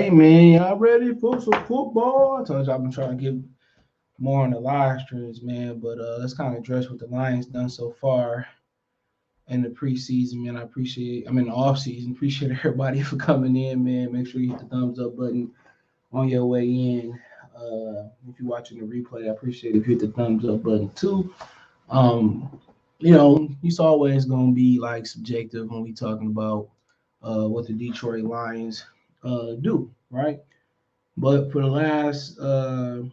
Hey man, y'all ready for some football? I told you I've been trying to get more on the live streams, man. But let's kind of address what the Lions done so far in the preseason, man. I'm in the off season. Appreciate everybody for coming in, man. Make sure you hit the thumbs up button on your way in. If you're watching the replay, I appreciate if you hit the thumbs up button too. Um, it's always gonna be like subjective when we talking about what the Detroit Lions do, right? But for the last, since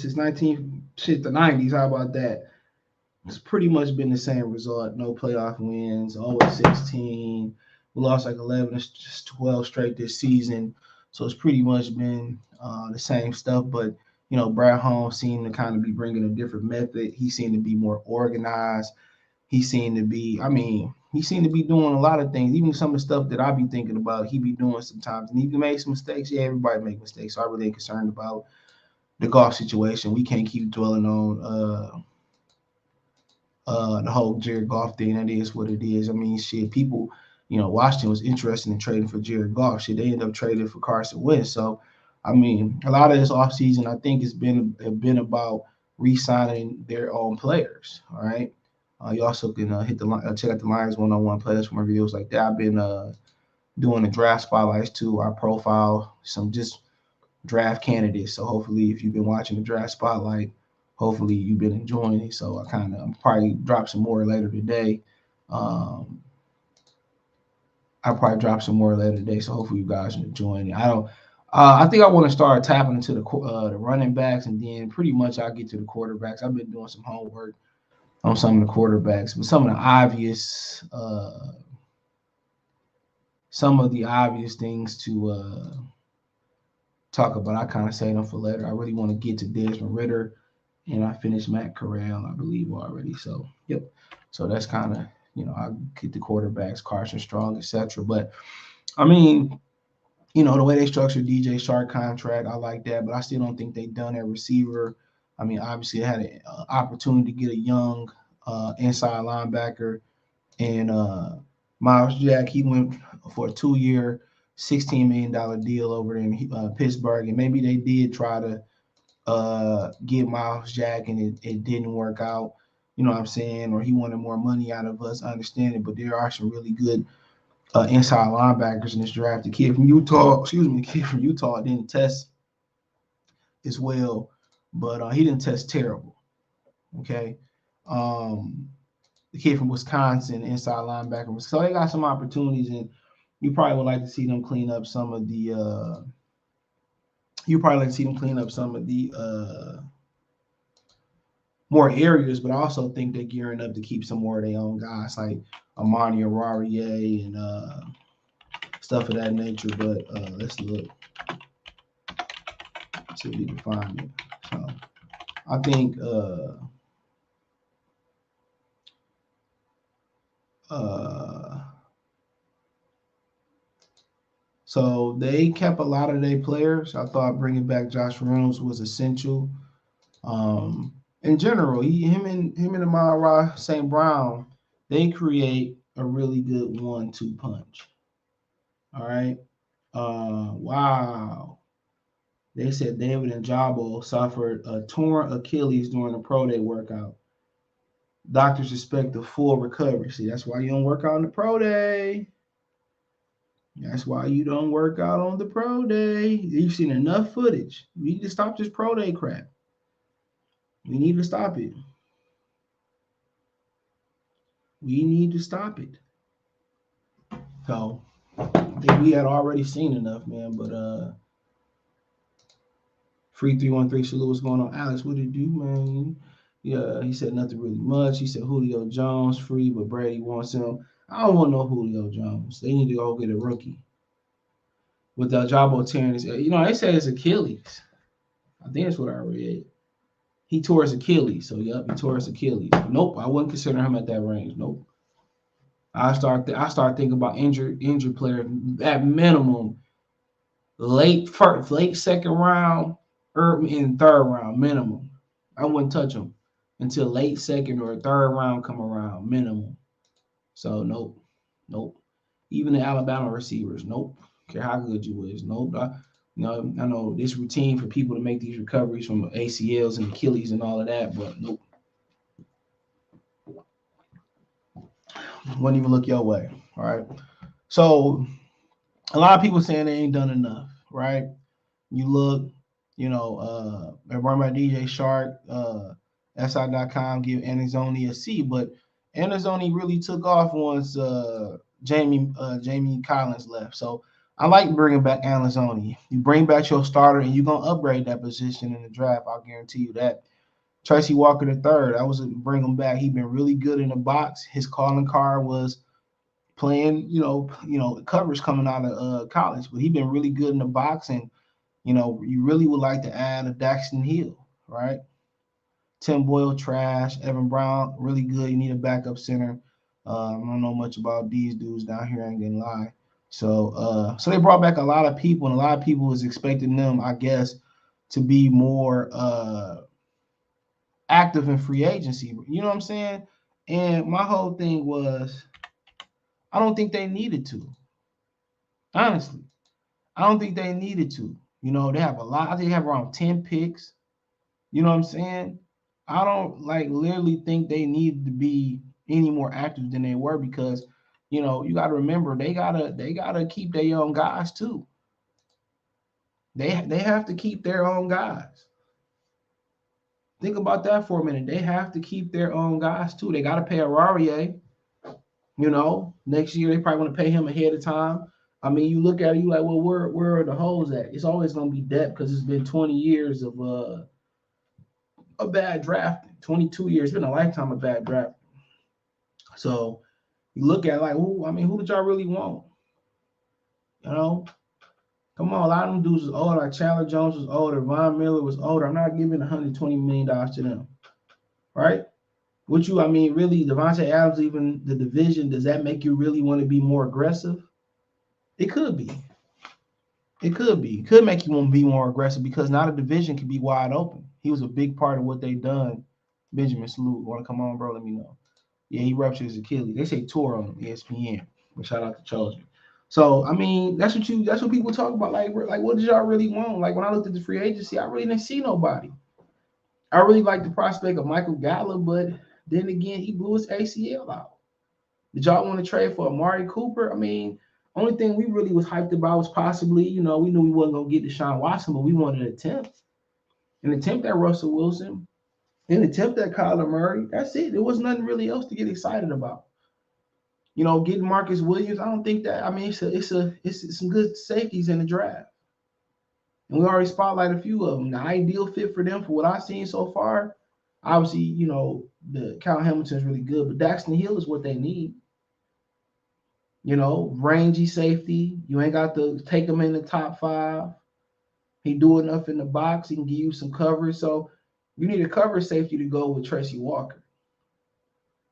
the 90s, how about that? It's pretty much been the same result. No playoff wins, always 16. We lost like 11 or 12 straight this season. So it's pretty much been the same stuff. But, Brad Holmes seemed to kind of be bringing a different method. He seemed to be more organized. He seemed to be doing a lot of things, even some of the stuff that I be thinking about, he be doing sometimes. And he made some mistakes. Yeah, everybody make mistakes. So I really ain't concerned about the golf situation. We can't keep dwelling on the whole Jared Goff thing. That is what it is. I mean, shit, people, Washington was interested in trading for Jared Goff. Shit, they ended up trading for Carson Wentz. So, a lot of this offseason, I think, has been about re-signing their own players. All right. You also can check out the Lions one-on-one players for more videos like that. I've been doing the draft spotlights too. I profile some just draft candidates. So hopefully, if you've been watching the draft spotlight, hopefully you've been enjoying it. So I'm probably drop some more later today. Um, I'll probably drop some more later today. So hopefully you guys are enjoying it. I think I want to start tapping into the running backs, and then pretty much I'll get to the quarterbacks. I've been doing some homework on some of the quarterbacks, but some of the obvious things to talk about, I kind of say them for later. I really want to get to Desmond Ritter, and I finished Matt Corral, I believe, already. So, yep. So that's kind of, I get the quarterbacks, Carson Strong, etc. But I mean, the way they structured DJ Shark contract, I like that, but I still don't think they done at receiver. I mean, obviously, they had an opportunity to get a young inside linebacker, and Miles Jack, he went for a 2-year, $16 million deal over in Pittsburgh, and maybe they did try to get Miles Jack, and it didn't work out. You know what I'm saying? Or he wanted more money out of us. I understand it, but there are some really good inside linebackers in this draft. The kid from Utah didn't test as well, but he didn't test terrible. Okay. Um, the kid from Wisconsin, inside linebacker. So they got some opportunities, and you probably would like to see them clean up some of the. You probably like to see them clean up some of the more areas, but I also think they're gearing up to keep some more of their own guys like Amani Ararie and stuff of that nature. But let's look, see if we can find it. So I think so they kept a lot of their players. I thought bringing back Josh Reynolds was essential. In general, him and Amara St. Brown, they create a really good 1-2 punch. All right. Wow. They said David and Jabo suffered a torn Achilles during a pro day workout. Doctors expect a full recovery. See, that's why you don't work out on the pro day. That's why you don't work out on the pro day. You've seen enough footage. We need to stop this pro day crap. We need to stop it. We need to stop it. So I think we had already seen enough, man. But Free 313 salute, what's going on? Alex, what did you do, man? Yeah, he said nothing really much. He said Julio Jones free, but Brady wants him. I don't want no Julio Jones. They need to go get a rookie. With Jabo tearing his, they say it's Achilles. I think that's what I read. He tore his Achilles. So yep, he tore his Achilles. Nope, I wouldn't consider him at that range. Nope. I start thinking about injured players at minimum late second round or in third round minimum. I wouldn't touch him until late second or third round come around minimum. So nope. Nope. Even the Alabama receivers, nope. Care how good you is, nope. I know this routine for people to make these recoveries from ACLs and Achilles and all of that, but nope. Wouldn't even look your way. All right. So a lot of people saying they ain't done enough, right? You look, remember DJ Shark, SI.com give Anazoni a C, but Anazoni really took off once Jamie Collins left. So I like bringing back Anazoni. You bring back your starter, and you're gonna upgrade that position in the draft. I'll guarantee you that. Tracy Walker the third, I was bring him back. He's been really good in the box. His calling card was playing, coverage coming out of college, but he's been really good in the box. And you really would like to add a Daxton Hill, right? Tim Boyle, trash. Evan Brown, really good. You need a backup center. I don't know much about these dudes down here. I ain't gonna lie. So they brought back a lot of people, and a lot of people was expecting them, I guess, to be more active in free agency. You know what I'm saying? And my whole thing was, I don't think they needed to. Honestly, I don't think they needed to. They have a lot. I think they have around 10 picks. You know what I'm saying? I don't literally think they need to be any more active than they were because, you got to remember they gotta keep their young guys too. They have to keep their own guys. Think about that for a minute. They have to keep their own guys too. They got to pay Aurarie. Next year they probably want to pay him ahead of time. I mean, you look at it, you like, well, where are the holes at? It's always gonna be depth because it's been 20 years of a bad draft. 22 years, it's been a lifetime of bad draft. So you look at who did y'all really want? Come on, a lot of them dudes was older. Like Chandler Jones was older, Von Miller was older. I'm not giving $120 million to them, right? Really, Devontae Adams, even the division, does that make you really want to be more aggressive? It could be. It could be. It could make you want to be more aggressive because now the division could be wide open. He was a big part of what they done. Benjamin Salute, want to come on, bro? Let me know. Yeah, he ruptured his Achilles. They say tour on ESPN. But shout out to Chosen. So that's what people talk about. Like what did y'all really want? Like when I looked at the free agency, I really didn't see nobody. I really like the prospect of Michael Gallup, but then again, he blew his ACL out. Did y'all want to trade for Amari Cooper? Only thing we really was hyped about was possibly, we knew we wasn't gonna get Deshaun Watson, but we wanted an attempt at Russell Wilson, an attempt at Kyler Murray. That's it. There was nothing really else to get excited about. Getting Marcus Williams. I don't think that. It's some good safeties in the draft, and we already spotlighted a few of them. The ideal fit for them, for what I've seen so far, obviously, the Cal Hamilton is really good, but Daxton Hill is what they need. Rangy safety. You ain't got to take him in the top 5. He do enough in the box. He can give you some coverage. So you need a cover safety to go with Tracy Walker.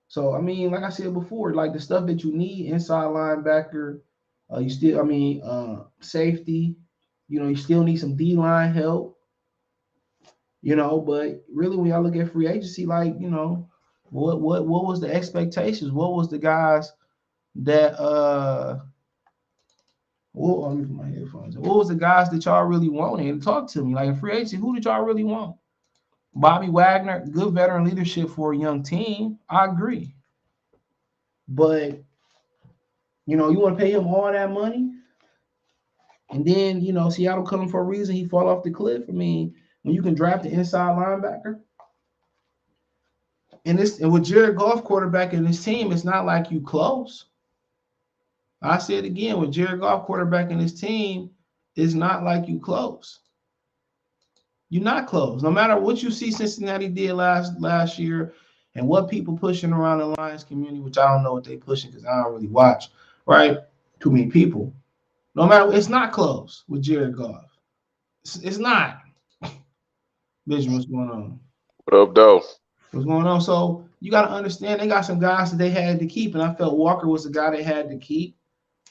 So like I said before, like the stuff that you need, inside linebacker, safety. You still need some D-line help. But really when y'all look at free agency, what was the expectations? What was the guys that let me put my headphones in. What was the guys that y'all really wanted? And talk to me. Like in free agency, who did y'all really want? Bobby Wagner, good veteran leadership for a young team. I agree. But you want to pay him all that money? And then, Seattle coming for a reason, he fall off the cliff. When you can draft the inside linebacker. And with Jared Goff quarterback in this team, it's not like you close. I say it again, with Jared Goff quarterback in his team, it's not like you close. You're not close. No matter what you see Cincinnati did last year and what people pushing around the Lions community, which I don't know what they pushing because I don't really watch, right? Too many people. No matter, it's not close with Jared Goff. It's not. Benjamin, what's going on? What up, though? What's going on? So you got to understand they got some guys that they had to keep, and I felt Walker was the guy they had to keep.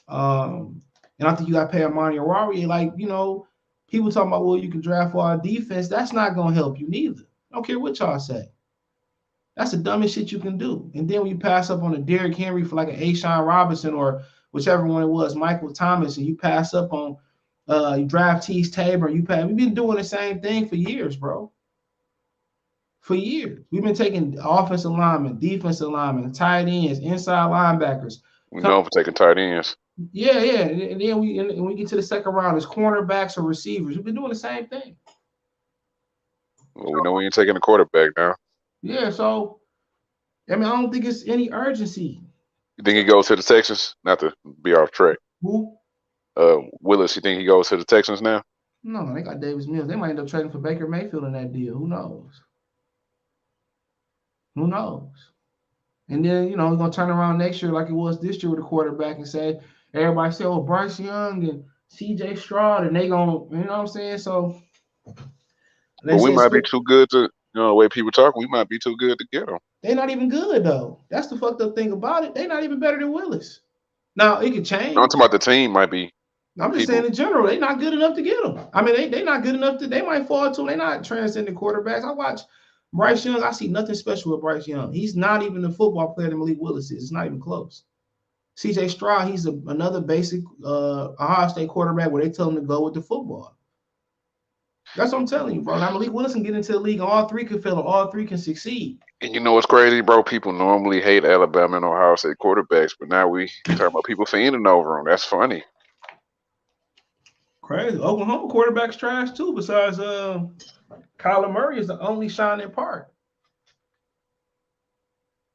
And I think you got to pay Amani Aurarie. People talking about, well, you can draft for our defense. That's not going to help you neither. I don't care what y'all say. That's the dumbest shit you can do. And then when you pass up on a Derrick Henry for like an Ashawn Robinson or whichever one it was, Michael Thomas, and you pass up on you draft Tease Tabor, we've been doing the same thing for years, bro. For years. We've been taking offensive linemen, defensive linemen, tight ends, inside linebackers. We know for taking tight ends. Yeah. And then we get to the second round, it's cornerbacks or receivers. We've been doing the same thing. Well, we know we ain't taking a quarterback now. Yeah, so I mean, I don't think it's any urgency. You think he goes to the Texans? Not to be off track. Who? Willis, you think he goes to the Texans now? No, they got Davis Mills. They might end up trading for Baker Mayfield in that deal. Who knows? Who knows? And then, we're going to turn around next year like it was this year with a quarterback and say, everybody say, oh, Bryce Young and CJ Stroud, and they going to, you know what I'm saying? So, but we might be too good to, the way people talk, we might be too good to get them. They're not even good, though. That's the fucked up thing about it. They're not even better than Willis. Now, it could change. I'm talking about the team might be. I'm just saying in general, they're not good enough to get them. I mean, they're not good enough they might fall to. They're not transcending quarterbacks. I watch Bryce Young, I see nothing special with Bryce Young. He's not even the football player that Malik Willis is. It's not even close. CJ Stroud, he's another basic Ohio State quarterback where they tell him to go with the football. That's what I'm telling you, bro. Now Malik Willis can get into the league, and all three can fail, and all three can succeed. And you know what's crazy, bro? People normally hate Alabama and Ohio State quarterbacks, but now we talking about people fiending over them. That's funny. Crazy. Oklahoma quarterback's trash too. Besides, Kyler Murray is the only shining part.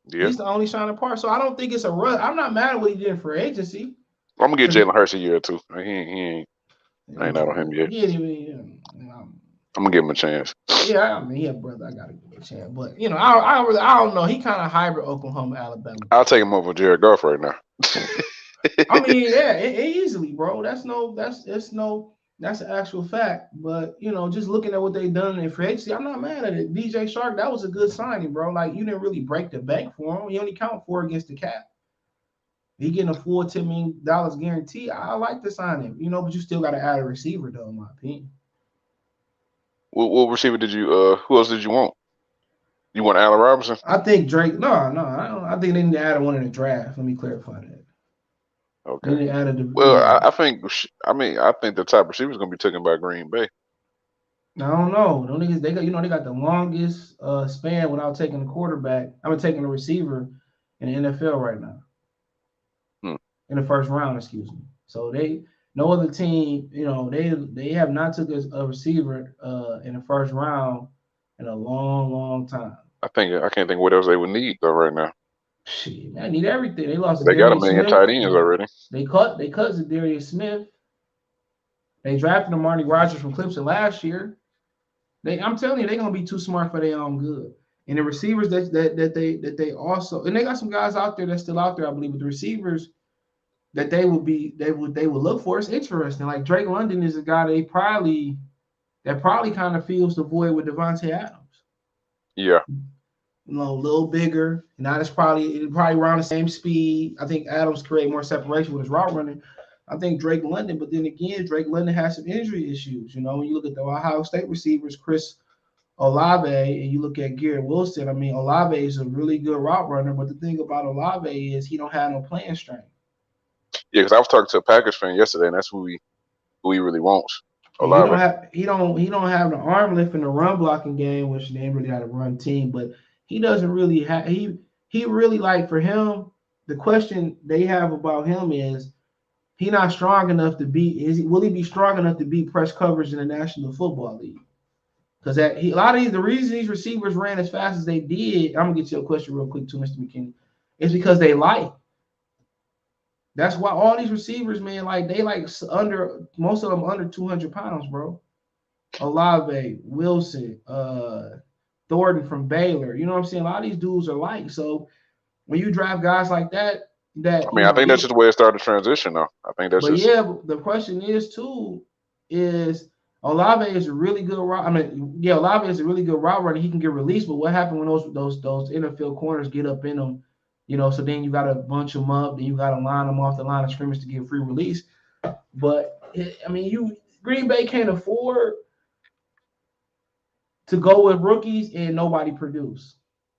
Yeah. He's the only shining part. So I don't think it's a rush. I'm not mad at what he did for agency. I'm gonna get Jalen Hurts a year or two. I ain't out on him yet. I'm gonna give him a chance. Yeah, I mean, yeah, brother, I gotta give him a chance. But I don't know. He kind of hybrid Oklahoma, Alabama. I'll take him over Jared Goff right now. I mean, yeah, easily, bro. That's an actual fact. But just looking at what they done in free agency, I'm not mad at it. DJ Shark, that was a good signing, bro. Like you didn't really break the bank for him. You only count 4 against the cap. He getting a full $10 million guarantee. I like the signing, but you still got to add a receiver, though, in my opinion. What receiver did you? Who else did you want? You want Allen Robinson? I think Drake. No, I don't. I think they need to add one in the draft. Let me clarify that. Okay. They added I think the top receiver is going to be taken by Green Bay. I don't know. Them niggas, they got the longest span without taking the quarterback. Taking the receiver in the NFL right now. In the first round, excuse me. So no other team, they have not took a receiver in the first round in a long, long time. I can't think what else they would need though right now. Shit, man, I need everything. They lost. They got a million tight ends already. They cut Zadarius Smith. They drafted Amari Rodgers from Clemson last year. I'm telling you, they're gonna be too smart for their own good. And the receivers that they also, and they got some guys out there that's still out there, I believe, but the receivers that they would look for is interesting. Like Drake London is a guy that probably kind of fills the void with Devontae Adams. Yeah. A little bigger. Now it's probably around the same speed. I think Adams create more separation with his route running. I think Drake London, but then again, Drake London has some injury issues. When you look at the Ohio State receivers, Chris Olave, and you look at Garrett Wilson. I mean, Olave is a really good route runner, but the thing about Olave is he don't have no playing strength. Yeah, because I was talking to a Packers fan yesterday, and that's who he really wants. Olave. He don't have the arm lift in the run blocking game, which they ain't really got a run team, but he doesn't really have he really, like, for him, the question they have about him is he not strong enough to will he be strong enough to beat press coverage in the National Football League? Because the reason these receivers ran as fast as they did, I'm gonna get you a question real quick too, Mr. McKinney, is because they light. That's why all these receivers, man, most of them under 200 pounds, bro. Olave, Wilson, Thornton from Baylor. You know what I'm saying? A lot of these dudes are light. So when you draft guys like that, I think that's just the way it started to transition, though. I think that's just. Yeah, but the question is Olave is a really good route. Olave is a really good route runner. He can get released, but what happened when those NFL corners get up in them? So then you got to bunch them up. Then you got to line them off the line of scrimmage to get free release. But Green Bay can't afford to go with rookies and nobody produce.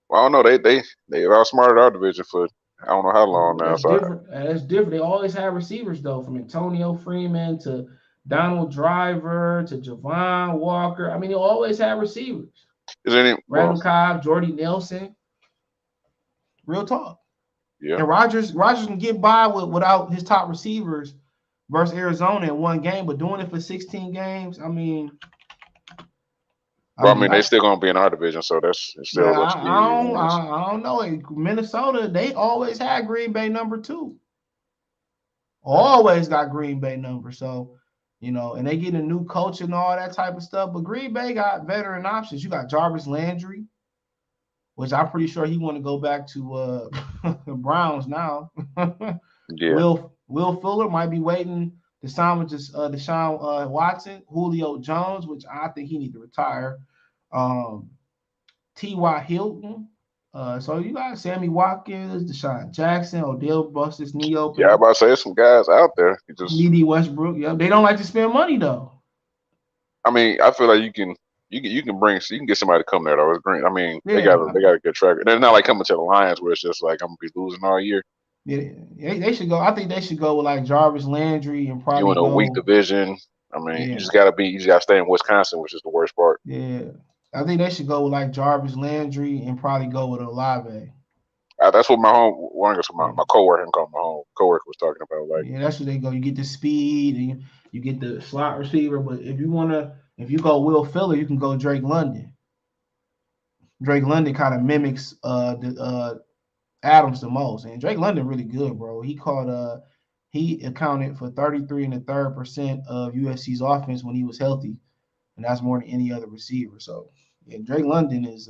Well, I don't know. They outsmarted our division for I don't know how long now. That's So different. That's different. They always have receivers though, from Antonio Freeman to Donald Driver to Javon Walker. I mean, they always have receivers. is there any? Well, Randall Cobb, Jordy Nelson. Real talk. yeah. And Rogers can get by without his top receivers versus Arizona in one game, but doing it for 16 games, Well, I mean, they still gonna be in our division, so it's still man, a squeeze. I don't know. In Minnesota, they always had Green Bay #2. Always got Green Bay number. So, and they get a new coach and all that type of stuff. But Green Bay got veteran options. You got Jarvis Landry, which I'm pretty sure he want to go back to the Browns now. Yeah. Will Fuller might be waiting to sign with Deshaun Watson. Julio Jones, which I think he need to retire. T.Y. Hilton. So you got Sammy Watkins, Deshaun Jackson, Odell bust his knee open. Yeah, I about to say there's some guys out there. You just D.D. Westbrook. Yeah, they don't like to spend money though. I mean, I feel like you can get somebody to come there though. It's green. I mean, they Yeah, got a good track. And it's not like coming to the Lions where it's just like I'm gonna be losing all year. yeah, they should go. I think they should go with like Jarvis Landry and You probably in a weak go. division. I mean, Yeah, you just gotta stay in Wisconsin, which is the worst part. yeah. I think they should go with like Jarvis Landry and probably go with Olave. That's what my Yeah. coworker was talking about. Like, Yeah, that's where they go. You get the speed and you get the slot receiver. But if you go Will Fuller, you can go Drake London. Drake London kind of mimics Adams the most, and Drake London really good, bro. He accounted for 33 and a third percent of USC's offense when he was healthy, and that's more than any other receiver. So yeah, Drake London is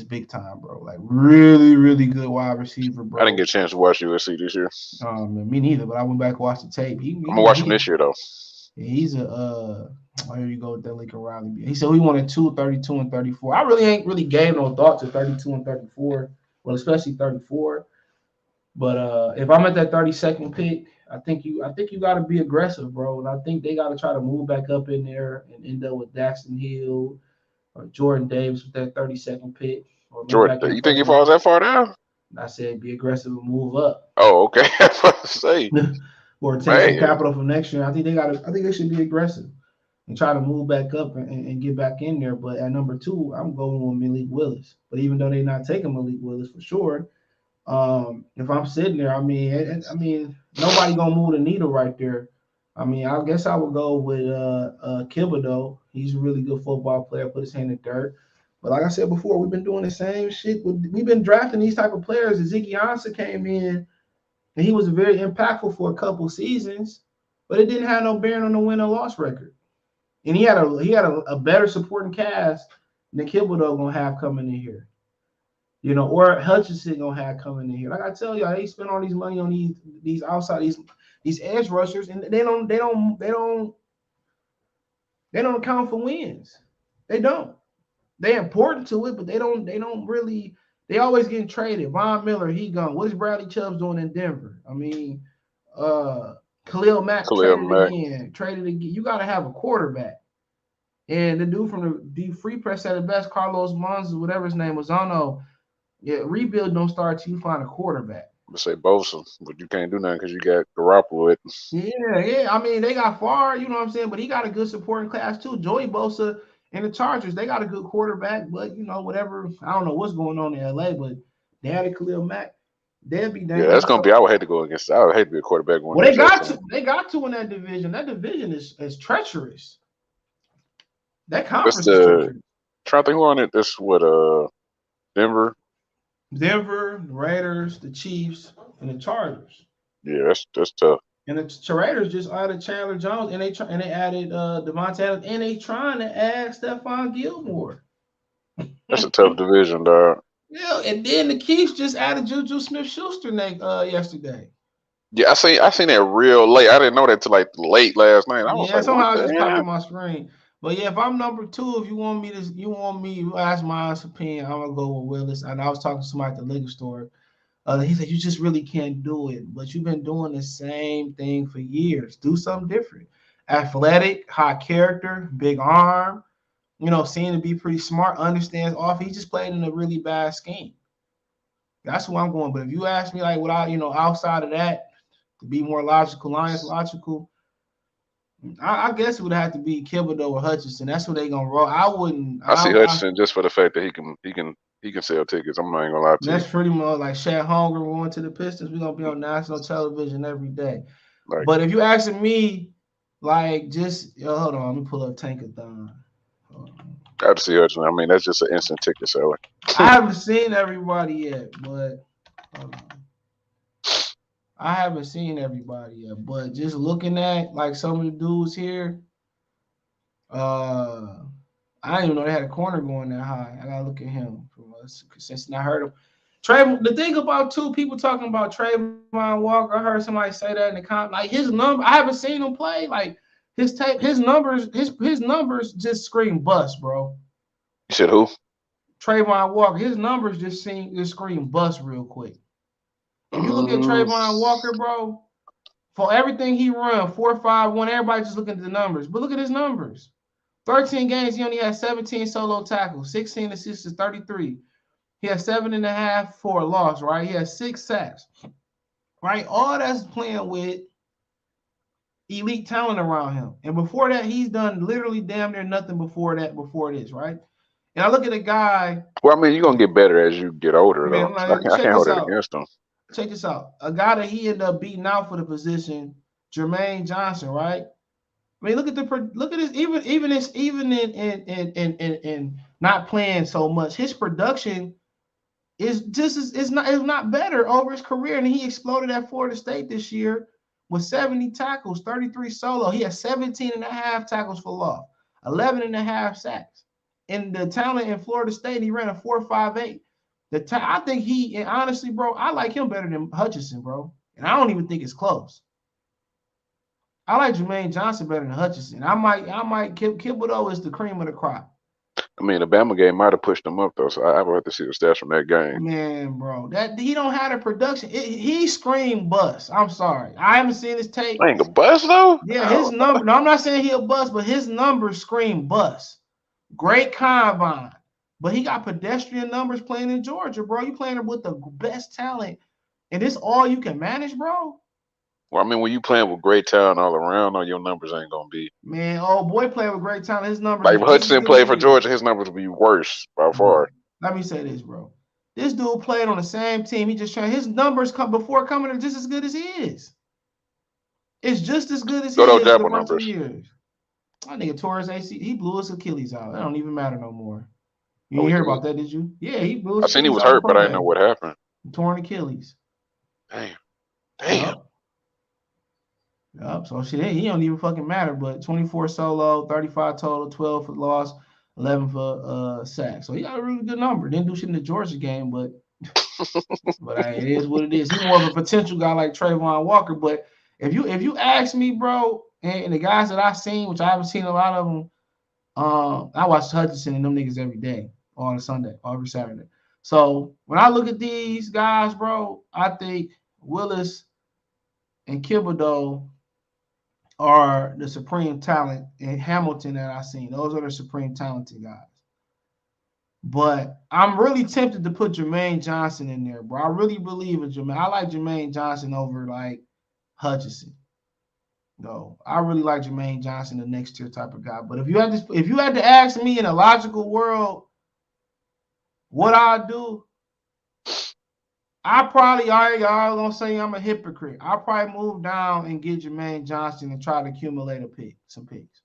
big time, bro. Like really, really good wide receiver, I didn't bro. get a chance to watch USC this year. Me neither, but I went back and watched the tape. I'm gonna watch them this year though. He's a here you go with that Lincoln Riley. He said we wanted 32 and 34. I really ain't really gave no thought to 32 and 34. Well, especially 34. But if I'm at that 32nd pick, I think you got to be aggressive, bro. And I think they got to try to move back up in there and end up with Daxton Hill or Jordan Davis with that 32nd pick, or move back in Jordan, the you think first he falls round. that far down? And I said be aggressive and move up. Oh, okay. I was about to say, Or take some man. capital from next year. I think they should be aggressive and try to move back up and get back in there. But at number 2, I'm going with Malik Willis. But even though they're not taking Malik Willis for sure, if I'm sitting there, nobody gonna move the needle right there. I guess I would go with Thibodeau. He's a really good football player. Put his hand in the dirt. But like I said before, we've been doing the same shit. We've been drafting these type of players. Ziggy Ansah came in, and he was very impactful for a couple seasons, but it didn't have no bearing on the win or loss record. And he had a better supporting cast than Thibodeau gonna have coming in here. Or Hutchinson gonna have coming in here. Like I tell y'all, they spend all these money on these outside these edge rushers, and they don't account for wins. They don't. They're important to it, but they don't really. They always getting traded. Von Miller, he gone. What is Bradley Chubbs doing in Denver? Khalil Mack Khalil Mack. Traded again. You got to have a quarterback. And the dude from the free press said it best, Carlos Monza, whatever his name was, I don't know. Yeah, rebuild don't start till you find a quarterback. I say Bosa, but you can't do nothing because you got Garoppolo. Yeah. They got far, you know what I'm saying? But he got a good supporting class too. Joey Bosa and the Chargers, they got a good quarterback, but whatever. I don't know what's going on in LA, but they had a Khalil Mack. They'd be dangerous. Yeah, that's gonna be. I would hate to go against. I would hate to be a quarterback going. Well, they got to in that division. That division is treacherous. That conference is treacherous. Trying to think who on it. This what Denver. Denver, the Raiders, the Chiefs, and the Chargers. Yeah, that's tough. And the Raiders just added Chandler Jones, and they added Devontae Adams, and they trying to add Stephon Gilmore. That's a tough division, dog. Yeah, and then the Chiefs just added Juju Smith-Schuster yesterday. Yeah, I seen that real late. I didn't know that till like late last night. I was like, somehow it just popped on my screen. But yeah, if I'm number 2, if you want me to ask my honest opinion, I'm gonna go with Willis. And I was talking to somebody at the liquor store. He said, you just really can't do it, but you've been doing the same thing for years. Do something different. Athletic, high character, big arm. seemed to be pretty smart, understands off. He just played in a really bad scheme. That's who I'm going. But if you ask me, like, without, outside of that, to be more logical, Lions logical, I guess it would have to be Thibodeau or Hutchinson. That's what they gonna roll. I wouldn't. I see Hutchinson just for the fact that he can sell tickets. I'm not even gonna lie to you. That's pretty much like Shaq Holmgren going to the Pistons. We're gonna be on national television every day. Like, But if you asking me, like, just hold on, let me pull up Tankathon. I have to see Hutchinson. I mean, that's just an instant ticket seller. I haven't seen everybody yet, but hold on. I haven't seen everybody yet, but just looking at like some of the dudes here, I didn't even know they had a corner going that high. I gotta look at him from us since I heard him. The thing about people talking about Trayvon Walker, I heard somebody say that in the comment. Like his number, I haven't seen him play. Like his tape, his numbers just scream bust, bro. You said who? Trayvon Walker, his numbers just scream bust real quick. If you look at Trayvon Walker, bro, for everything he run, 4.51, everybody just looking at the numbers. But look at his numbers. 13 games, he only had 17 solo tackles, 16 assists to 33. He had 7.5 for a loss, right? He has 6 sacks, right? All that's playing with elite talent around him. And before that, he's done literally damn near nothing before this, right? And I look at a guy. Well, I mean, you're gonna get better as you get older, man, though. So I can't hold that against him. Check this out. A guy that he ended up beating out for the position, Jermaine Johnson, right? I mean, look at this. Even in not playing so much, his production is not better over his career. And he exploded at Florida State this year with 70 tackles, 33 solo. He has 17.5 tackles for loss, 11.5 sacks. And the talent in Florida State, he ran a 4.58. I think and honestly, bro, I like him better than Hutchinson, bro. And I don't even think it's close. I like Jermaine Johnson better than Hutchinson. I might Thibodeau is the cream of the crop. I mean, the Bama game might have pushed him up though, so I would have to see the stats from that game. Man, bro, that he don't have the production. He screamed bust. I'm sorry, I haven't seen his tape. Ain't a bust though. Yeah, his number. No, I'm not saying he a bust, but his numbers scream bust. Great combine, but he got pedestrian numbers playing in Georgia, bro. You playing with the best talent, and this all you can manage, bro. Well, I mean, when you playing with great talent all around, your numbers ain't gonna be. Man, boy playing with great talent. His numbers. Like if Hudson played for Georgia, his numbers would be worse by far. Let me say this, bro. This dude played on the same team. He just trying. His numbers before coming are just as good as he is. It's just as good as he is. Jabba numbers. Years. That nigga tore his AC. He blew his Achilles out. That don't even matter no more. You didn't hear about that, did you? Yeah, he blew his Achilles. I seen he was hurt, but I didn't know what happened. Torn Achilles. Damn. Yup. So shit, he don't even fucking matter. But 24 solo, 35 total, 12 for loss, 11 for sack. So he got a really good number. Didn't do shit in the Georgia game, but it is what it is. He's more of a potential guy like Trayvon Walker. But if you ask me, bro, and the guys that I've seen, which I haven't seen a lot of them, I watch Hutchinson and them niggas every day, on Sunday, every Saturday. So when I look at these guys, bro, I think Willis and Thibodeau are the supreme talent in Hamilton that I've seen. Those are the supreme talented guys. But I'm really tempted to put Jermaine Johnson in there, bro. I really believe in Jermaine. I like Jermaine Johnson over like Hutchinson. No, I really like Jermaine Johnson, the next tier type of guy. But if you had to ask me in a logical world, what I'd do, I probably y'all gonna say I'm a hypocrite. I'll probably move down and get Jermaine Johnson and try to accumulate some picks.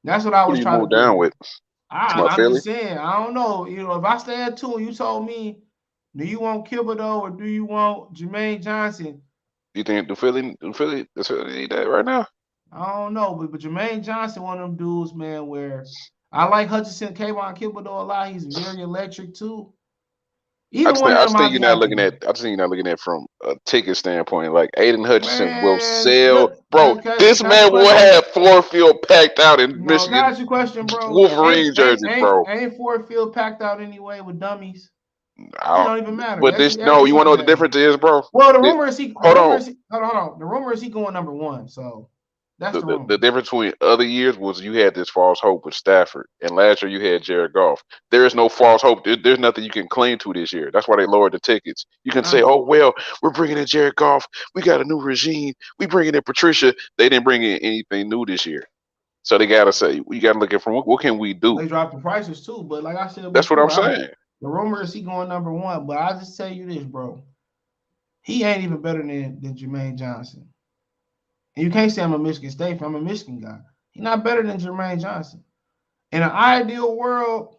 That's what I was trying to do. Down with. I'm just saying, I don't know. If I stay at 2 and you told me, do you want Thibodeau or do you want Jermaine Johnson? You think the Philly need that right now? I don't know, but Jermaine Johnson, one of them dudes, man, where I like Hutchinson, Kayvon Thibodeau a lot. He's very electric too. I just think you're not looking at from a ticket standpoint. Like Aiden Hutchinson will sell, bro. This man will have Ford Field packed out in Michigan. Can I ask you a question, bro? Wolverine jerseys, bro. Ain't Ford Field packed out anyway with dummies? It don't don't even matter. But you want to know what the difference is, bro? Well, the rumor is he. Hold on. The rumor is he going number 1. So That's the The rumor. difference between other years was you had this false hope with Stafford, and last year you had Jared Goff. There is no false hope. There's nothing you can cling to this year. That's why they lowered the tickets. You can say, "Oh well, we're bringing in Jared Goff. We got a new regime. We bringing in Patricia." They didn't bring in anything new this year, so they gotta say we gotta look at from what can we do. They dropped the prices too, but like I said That's what I'm before, saying. the rumor is he going #1. But I just tell you this, bro, he ain't even better than Jermaine Johnson. And you can't say I'm a Michigan State fan. I'm a Michigan guy. He's not better than Jermaine Johnson. In an ideal world,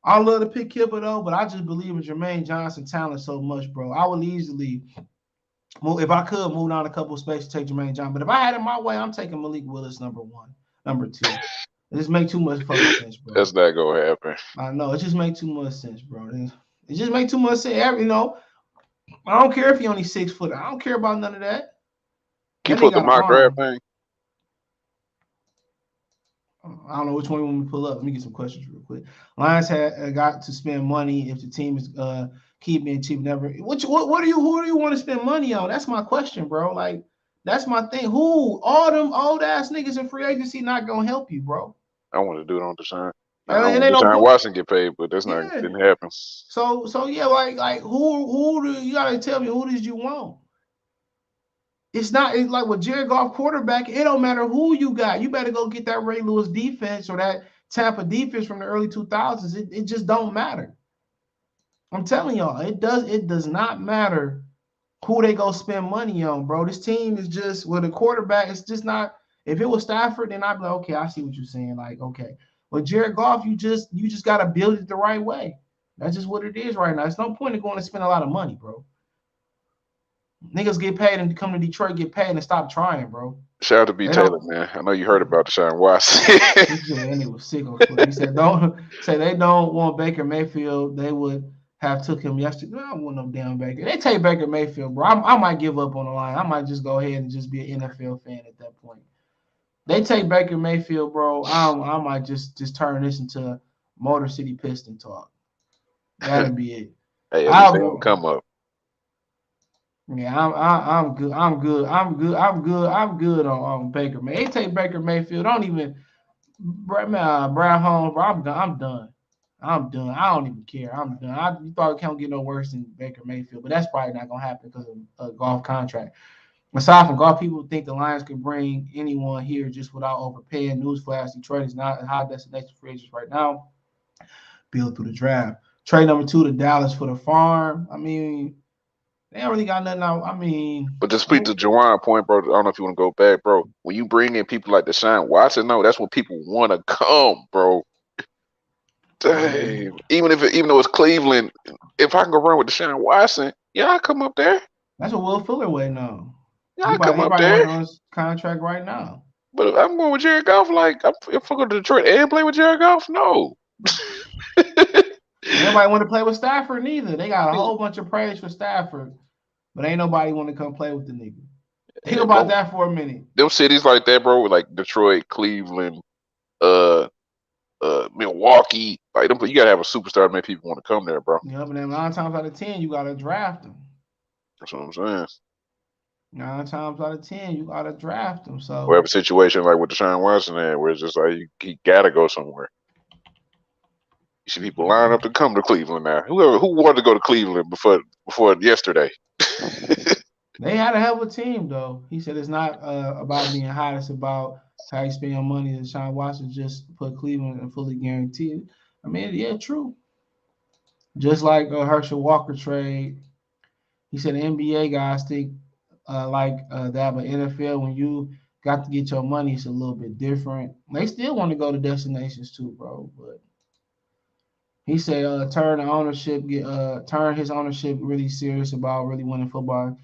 I love to pick Kipper though, but I just believe in Jermaine Johnson talent so much, bro. I would easily move if I could move down a couple of spaces to take Jermaine Johnson. But if I had it my way, I'm taking Malik Willis #1, #2. It just make too much fucking sense, bro. That's not gonna happen. I know it just make too much sense, bro. It just make too much sense. I don't care if he only 6 foot. I don't care about none of that. Can That you nigga put the got an mock draft arm. thing? I don't know which one you want me to pull up. Let me get some questions real quick. Lions had got to spend money if the team is keep being cheap. Never. Who do you want to spend money on? That's my question, bro. Like that's my thing. Who all them old ass niggas in free agency not gonna help you, bro? I want to do it on Deshaun. I And want they don't Deshaun put. Watson get paid, but that's not Yeah. didn't happen. So yeah, like who do you gotta tell me who did you want? It's like with Jared Goff quarterback, it don't matter who you got. You better go get that Ray Lewis defense or that Tampa defense from the early 2000s. It just don't matter. I'm telling y'all, it does not matter who they go spend money on, bro. This team is just with a quarterback, it's just not. If it was Stafford, then I'd be like, okay, I see what you're saying. Like, okay. But Jared Goff, you just gotta build it the right way. That's just what it is right now. It's no point in going to spend a lot of money, bro. Niggas get paid and come to Detroit, get paid and stop trying, bro. Shout out to B. They Taylor, don't. man. I know you heard about Deshaun Watson. He said, and he was sick on Twitter. He said, "Don't say they don't want Baker Mayfield. They would have took him yesterday. I don't want no damn Baker. They take Baker Mayfield, bro. I might give up on the line. I might just go ahead and just be an NFL fan at that point. They take Baker Mayfield, bro. I might just turn this into Motor City Piston talk. That'll be it. Hey, at least I'll they don't go. come up. Yeah, I'm good. I'm good on Baker. Man, they take Baker Mayfield. Don't even Brad Holmes, bro. I'm done. I'm done. I don't even care. I'm done. You thought it can't get no worse than Baker Mayfield, but that's probably not gonna happen because of a golf contract. Aside from golf, people think the Lions can bring anyone here just without overpaying. Newsflash: Detroit is not a high destination for agents right now. Build through the draft. Trade #2 to Dallas for the farm. I mean, they ain't really got nothing out. I mean, But to speak to Juwan point, bro, I don't know if you want to go back, bro. When you bring in people like Deshaun Watson, no, that's what people want to come, bro. Dang. Even though it's Cleveland, if I can go run with Deshaun Watson, yeah, I come up there. That's what Will Fuller waiting on. Yeah, I come He up probably there. working on his contract right now. But if I'm going with Jared Goff, like if I go to Detroit and play with Jared Goff, no. Nobody want to play with Stafford neither. They got a whole bunch of praise for Stafford, but ain't nobody want to come play with the nigga. Think about that for a minute. Them cities like that, bro, like Detroit, Cleveland, Milwaukee, like them, you gotta have a superstar to make people want to come there, bro. Yep, and then 9 times out of 10, you gotta draft them. That's what I'm saying. 9 times out of 10, you gotta draft them. So we have a situation like with Deshaun Watson, where it's just like he gotta go somewhere. You see people line up to come to Cleveland now. Who wanted to go to Cleveland before yesterday? They had a hell of a team, though. He said it's not about being hot; it's about how you spend your money. And Deshaun Watson just put Cleveland and fully guaranteed. I mean, yeah, true. Just like Herschel Walker trade, he said the NBA guys think that, but NFL, when you got to get your money, it's a little bit different. They still want to go to destinations too, bro. But he said turn his ownership really serious about really winning football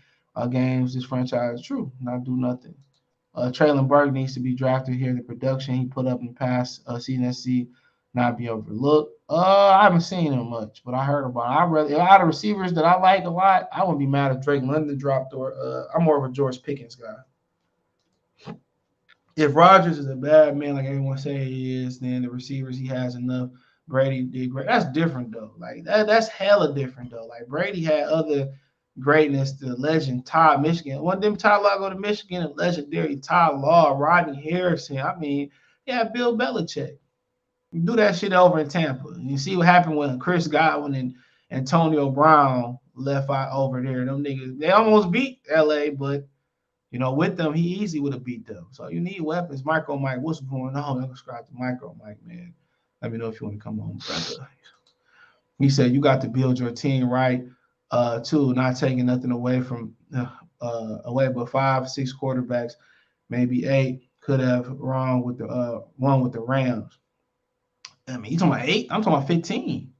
games. This franchise is true, not do nothing. Traylon Burke needs to be drafted here. The production he put up in the past CNSC not be overlooked. I haven't seen him much, but I heard about it. A lot of receivers that I like a lot. I wouldn't be mad if Drake London dropped, or I'm more of a George Pickens guy. If Rodgers is a bad man, like everyone say he is, then the receivers he has enough. Brady did great. That's different though. Like that's hella different though. Like Brady had other greatness, the legend, Todd Michigan. One of them Todd Law go to Michigan and legendary Todd Law, Rodney Harrison. I mean, yeah, Bill Belichick. You do that shit over in Tampa. You see what happened when Chris Godwin and Antonio Brown left out over there. Them niggas, they almost beat LA, but with them, he easily would have beat them. So you need weapons. Micro Mike, what's going on? I'm subscribe to Micro Mike, man. Let me know if you want to come on, brother. He said you got to build your team right, too, not taking nothing away from but 5, 6 quarterbacks, maybe 8 could have wrong with the won with the Rams. I mean, you talking about 8? I'm talking about 15.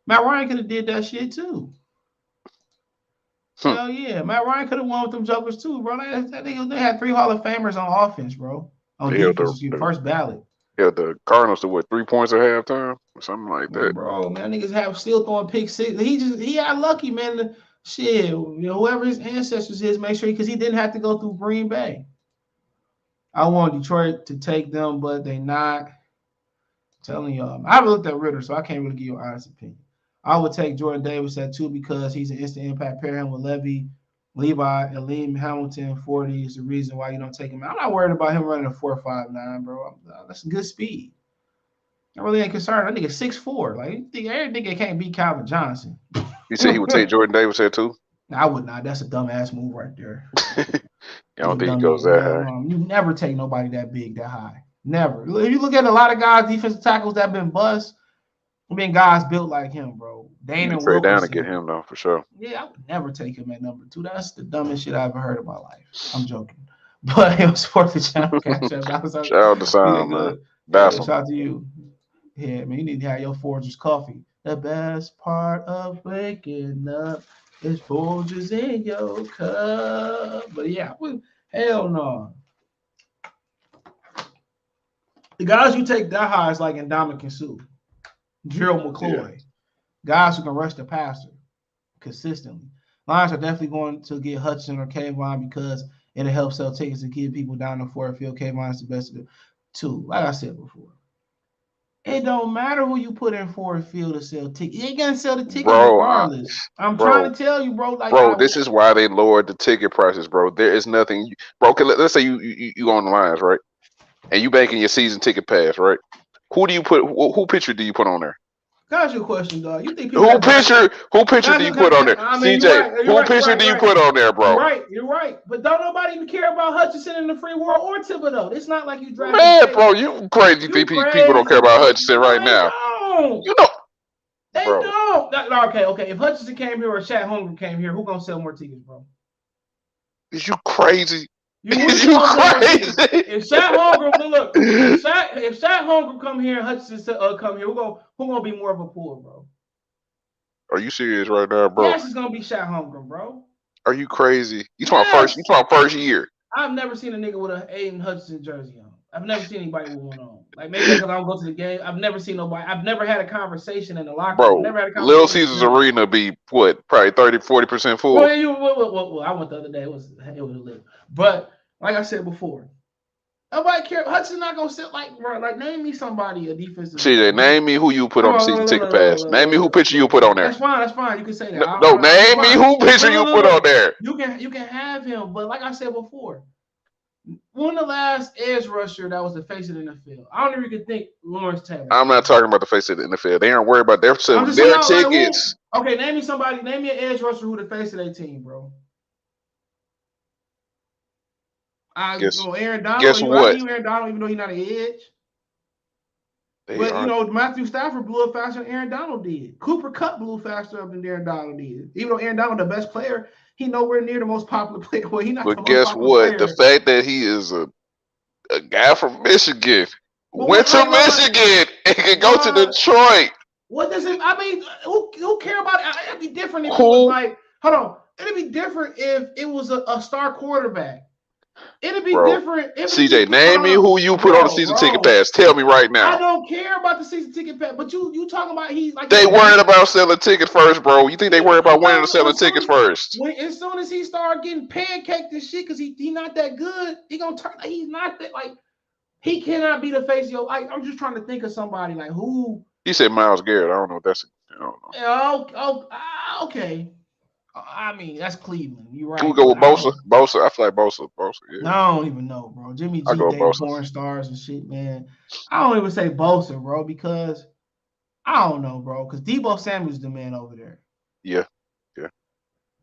Matt Ryan could have did that shit too. Hell yeah, Matt Ryan could have won with them jokers too, bro. They had 3 Hall of Famers on offense, bro. On defense, first ballot. Yeah, the Cardinals to 3 points at halftime or something like that. Bro, man, niggas have still throwing pick 6. He got lucky, man. Shit, whoever his ancestors is, make sure because he didn't have to go through Green Bay. I want Detroit to take them, but they not. Telling y'all, I haven't looked at Ritter, so I can't really give you an honest opinion. I would take Jordan Davis at 2 because he's an instant impact. Pair him with Levi, and Liam Hamilton. 40 is the reason why you don't take him. I'm not worried about him running a 4.59, bro. That's good speed. I really ain't concerned. That nigga 6'4". Like, every nigga can't beat Calvin Johnson. You said he would take Jordan Davis at 2? I would not. That's a dumbass move right there. I don't think he goes that high. You never take nobody that big, that high. Never. If you look at a lot of guys, defensive tackles that have been bust, guys built like him, bro. Dana Wilkerson. Trade down to get him, though, for sure. Yeah, I would never take him at number 2. That's the dumbest shit I ever heard in my life. I'm joking. But it was for the channel. Shout out to Sam, man. Shout out to you. Yeah, man, you need to have your Folgers coffee. The best part of waking up is Folgers in your cup. But yeah, hell no. The guys you take that high is like Ndamukong Suh, Gerald McCoy, guys who can rush the passer consistently. Lions are definitely going to get Hutchinson or Kayvon because it'll help sell tickets and give people down the Ford field. Kayvon is the best of the 2. Like I said before, it don't matter who you put in Ford field to sell tickets. You ain't gonna sell the ticket regardless. I'm trying to tell you, bro. This is why they lowered the ticket prices, bro. There is nothing, bro. Okay, let's say you on the Lions, right? And you banking your season ticket pass, right? Who picture do you put on there? Can I ask you a question, dog? You think who picture do you put on there? CJ, who picture do you put on there, bro? You're right. But don't nobody even care about Hutchinson in the free world or Thibodeau. It's not like you drafted. Man, bro, you crazy. People don't care about Hutchinson right now. You know. They don't. Okay. If Hutchinson came here or Shaq Holmgren came here, who gonna sell more tickets, bro? Is you crazy? You crazy? If Shaq Holmgren, look, if Shaq Holmgren come here and Hutchinson come here, who gonna be more of a pull, bro? Are you serious right now, bro? Yes, it's gonna be Shaq Holmgren, bro. Are you crazy? You talking first year? I've never seen a nigga with an Aiden Hutchinson jersey on. I've never seen anybody with one on. Like maybe because I don't go to the game. I've never seen nobody. I've never had a conversation in the locker room. Never had a conversation. Little Caesars Arena be what? Probably 30-40% full. Well, I went the other day. It was lit. But like I said before, nobody care. Hudson's not gonna sit like name me somebody a defensive. CJ, name me who you put on the season ticket pass. Name me who picture you put on there. That's fine. You can say that. No, name me who picture you put on there. You can have him, but like I said before, when the last edge rusher that was the face of the NFL? I don't even think Lawrence Taylor. I'm not talking about the face of the NFL. They aren't worried about their tickets. Okay, name me an edge rusher who the face of their team, bro. Aaron Donald. Guess what? Aaron Donald, even though he's not an edge. But Matthew Stafford blew up faster than Aaron Donald did. Cooper Kupp blew faster up than Aaron Donald did. Even though Aaron Donald the best player, he nowhere near the most popular player. Well, he's not. But guess what? The fact that he is a guy from Michigan went to Michigan and can go to Detroit. What does it? I mean, who care about it? It'd be different if it was like. Hold on. It'd be different if it was a star quarterback. It'd be different. CJ, name me who you put on the season ticket pass. Tell me right now. I don't care about the season ticket pass, but you talking about he's like they worried about selling tickets first, bro. You think they worried about winning or selling tickets first? As soon as he start getting pancaked and shit, because he not that good, he gonna turn. He's not that he cannot be the face of your. I'm just trying to think of somebody like who. He said Myles Garrett. I don't know if that's. I don't know. Okay. I mean, that's Cleveland. You're Can we right, go but with I Bosa? don't. Bosa, I feel like Bosa. Bosa, No, yeah. I don't even know, bro. Jimmy I G go with dating Bosa. porn stars and shit, man. I don't even say Bosa, bro, because I don't know, bro. Because Debo Samuel's the man over there. Yeah, yeah.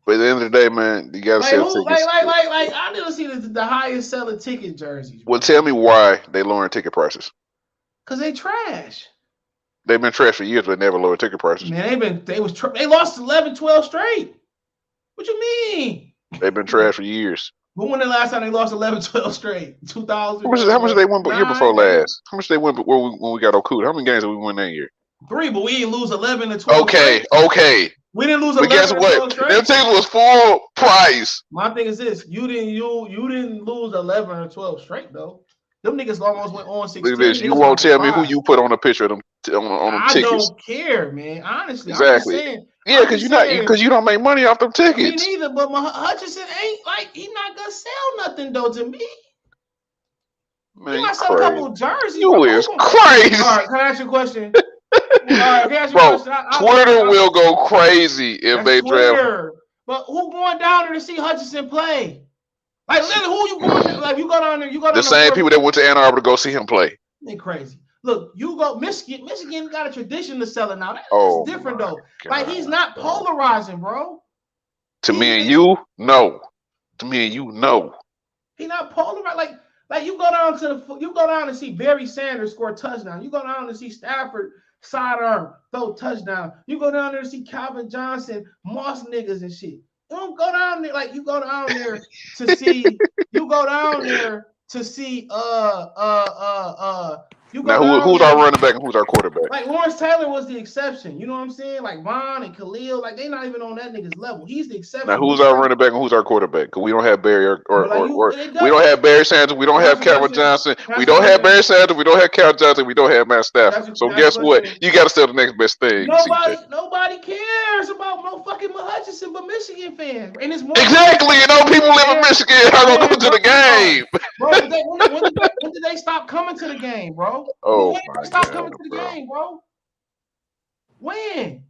But at the end of the day, man, you gotta Like sell who? tickets. I never see the highest selling ticket jerseys, Well, bro. tell me why they lowering ticket prices. Cause they trash. They've been trash for years, but never lowered ticket prices. Man, they lost 11, 12 straight. What you mean? They've been trash for years. But when the last time they lost 11, 12 straight? How much did they win year before 2009, 8? last? How much did they win when we got Okuda? How many games did we win that year? 3, but we didn't lose 11 to 12 Okay, straight. okay. We didn't lose But guess 11 to what? 12 Their straight. ticket was full price. My thing is this: you didn't lose 11 or 12 straight though. Them niggas almost went on Look at 16. this. They You just won't lost tell me who 5. you put on a picture of them on them I tickets. don't care, man. Honestly, I'm just Exactly. saying. Yeah, I'm because just you're not saying. because you don't make money off them Me tickets. neither. But Hutchinson ain't like he's not gonna sell nothing though to me. He Man, you might sell a couple crazy. of jerseys, bro. You But who is gonna? All crazy. right, can I ask you a question? All right, can I ask you a Bro, question? Twitter will go crazy if That's they draft. Twitter. But who going down there to see Hutchinson play? Like literally, who you going to, like you go down there, you go The down there same for people that went to Ann Arbor to go see him play. they crazy. Look, you go Michigan. Michigan got a tradition to selling out. That's Oh different my though. Like he's God, not bro. polarizing, bro. To He me and is you, no. To me and you, no. he not polarized. Like you go down and see Barry Sanders score a touchdown. You go down to see Stafford sidearm throw touchdown. You go down there to see Calvin Johnson moss niggas and shit. You don't go down there like you go down there to see. You go down there to see. You Now, go down who's our there. running back and who's our quarterback? Like Lawrence Taylor was the exception. You know what I'm saying? Like Vaughn and Khalil, like they not even on that nigga's level. He's the Now, exception. who's our running back and who's our quarterback? Because we don't have Barry But like you, or it we does. don't have Barry Sanders. We don't Can I have ask you a Calvin question? Johnson. Can I We ask you a don't have question? Barry Sanders. We don't have Calvin Johnson. We don't have Matt Stafford. So Can I ask you guess a what? question? You got to sell the next best thing, CJ. Nobody cares about no fucking Hutchinson but Michigan fans. And it's more Exactly. You know, people live in man, Michigan are gonna go man, to bro. the game. Bro, when did they stop coming to the game, bro? When Oh did my they stop God, coming to the bro. game, bro? When?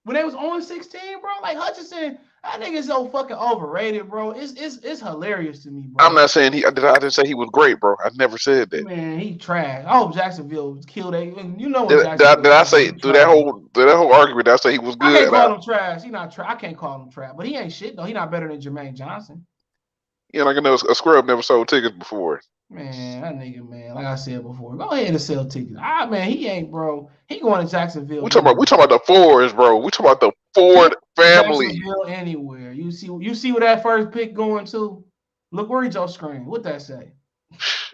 When they was on 16, bro? Like Hutchinson, that nigga's so fucking overrated, bro. It's hilarious to me, I'm bro. not saying I didn't say he was great, bro. I never said that. Man, he trash. I hope Jacksonville killed a. You know when Did Jacksonville I come on, say he trash. through that whole argument? Did I say he was I can't good? call him trash. He not trash. I can't call him trash, but he ain't shit though. He not better than Jermaine Johnson. Yeah, like I know a scrub never sold tickets before. Man, that nigga, man. Like I said before, go ahead and sell tickets. Man, he ain't, bro. He going to Jacksonville We anywhere. talking about the Fords, bro. We talking about the Ford family. Jacksonville anywhere. You see where that first pick going to? Look, where's your screen? What that say?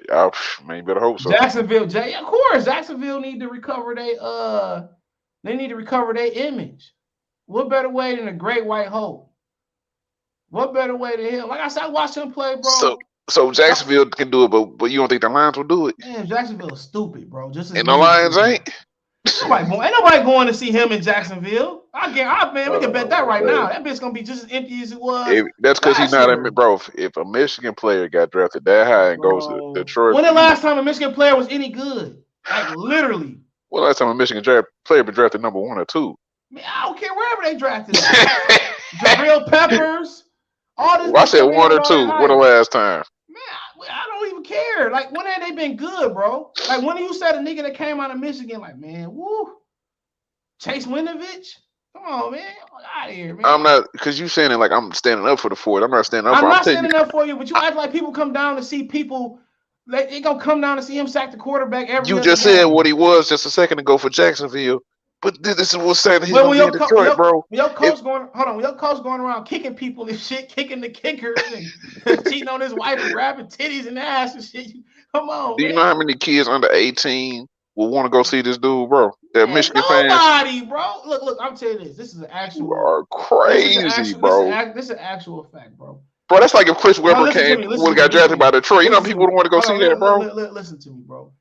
Man, you better hope so. Jacksonville, of course. Jacksonville need to recover they need to recover their image. What better way than a great white hope? What better way to him? Like I said, I watched him play, bro. So Jacksonville can do it, but you don't think the Lions will do it? Man, Jacksonville is stupid, bro. Just as And the me as Lions you. ain't. Ain't nobody going to see him in Jacksonville. Man, we can bet that right Man. now. That bitch gonna be just as empty as it was. That's because he's last not year. a bro. If a Michigan player got drafted that high and goes to Detroit, when the last time a Michigan player was any good? Like literally. Well, last time a Michigan player been drafted number 1 or 2. Man, I don't care wherever they drafted him. Jabril Peppers, all this. Well, I said 1 or 2. What the last time? Man, I don't even care. Like when have they been good, bro? Like when you said a nigga that came out of Michigan, like man, woo, Chase Winovich. Come on, man. Out of here, man. I'm not, because you saying it like I'm standing up for the Ford. I'm not standing up for I'm it. not standing up for you, but you act like people come down to see people. They gonna come down to see him sack the quarterback every You other just said game. what he was just a second ago for Jacksonville. But this is what's saying that he's Well, going to be in Detroit, bro. When your coach going around kicking people and shit, kicking the kickers and cheating on his wife and grabbing titties and ass and shit. Come on, Do you know how many kids under 18 will want to go see this dude, bro? They're Michigan fans. Nobody, bro. Look, I'm telling you this. This is an actual. You are crazy, bro. This is an actual fact, bro. Bro, that's like if Chris Webber got drafted by Detroit. You know people would want to go see that, bro. Listen to me, bro.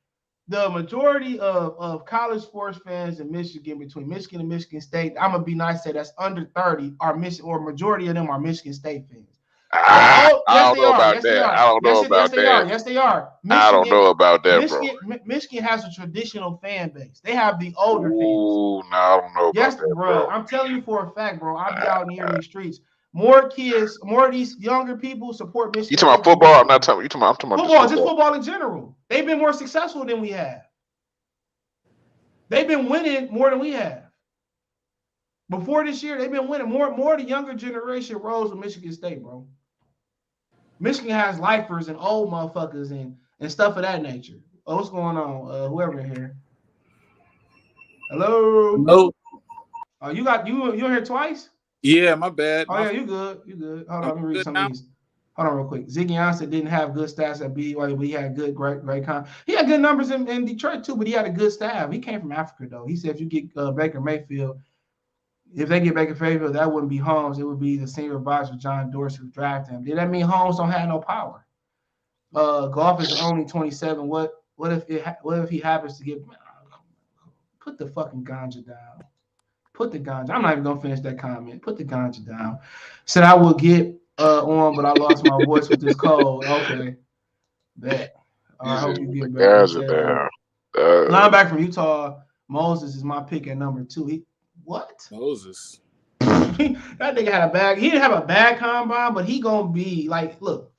The majority of college sports fans in Michigan, between Michigan and Michigan State, I'm gonna be nice to say that's under 30 are Michigan, or majority of them are Michigan State fans. I I Yes, don't they know are. about Yes, they that. I are. don't know Yes, about they are. that. Yes, they are. I don't know about that, bro. Michigan has a traditional fan base. They have the older fans. Ooh, no, I don't know about Yes, that, bro. bro. I'm telling you for a fact, bro. I be out here in these streets. More kids, more of these younger people support You Michigan talking about State than football? I'm Michigan. not talking. You talking about? I'm talking about just Football, just football. football in general. They've been more successful than we have. They've been winning more than we have. Before this year, they've been winning more. More of the younger generation rose with Michigan State, bro. Michigan has lifers and old motherfuckers and stuff of that nature. Oh, what's going on? Whoever in here. Hello. No. Oh, you here twice? Yeah, my bad. Oh yeah, you good. You good. Hold on, I'm let me read good some of now. these. Hold on real quick. Ziggy Ansah didn't have good stats at BYU, but he had great He had good numbers in Detroit too, but he had a good staff. He came from Africa though. He said if you get Baker Mayfield, if they get Baker Mayfield, that wouldn't be Holmes. It would be the senior advisor John Dorsey who drafted him. Did that mean Holmes don't have no power? Golf is only 27. What if he happens to get? Put the fucking ganja down. Put the ganja. I'm not even gonna finish that comment. Put the ganja down. Said I will get on, but I lost my voice with this cold. Okay, bet. All He right, I said hope you the get better. He guys are said there. linebacker from Utah. Moses is my pick at number 2. What? Moses. That nigga had a bad. He didn't have a bad combine, but he gonna be like, look,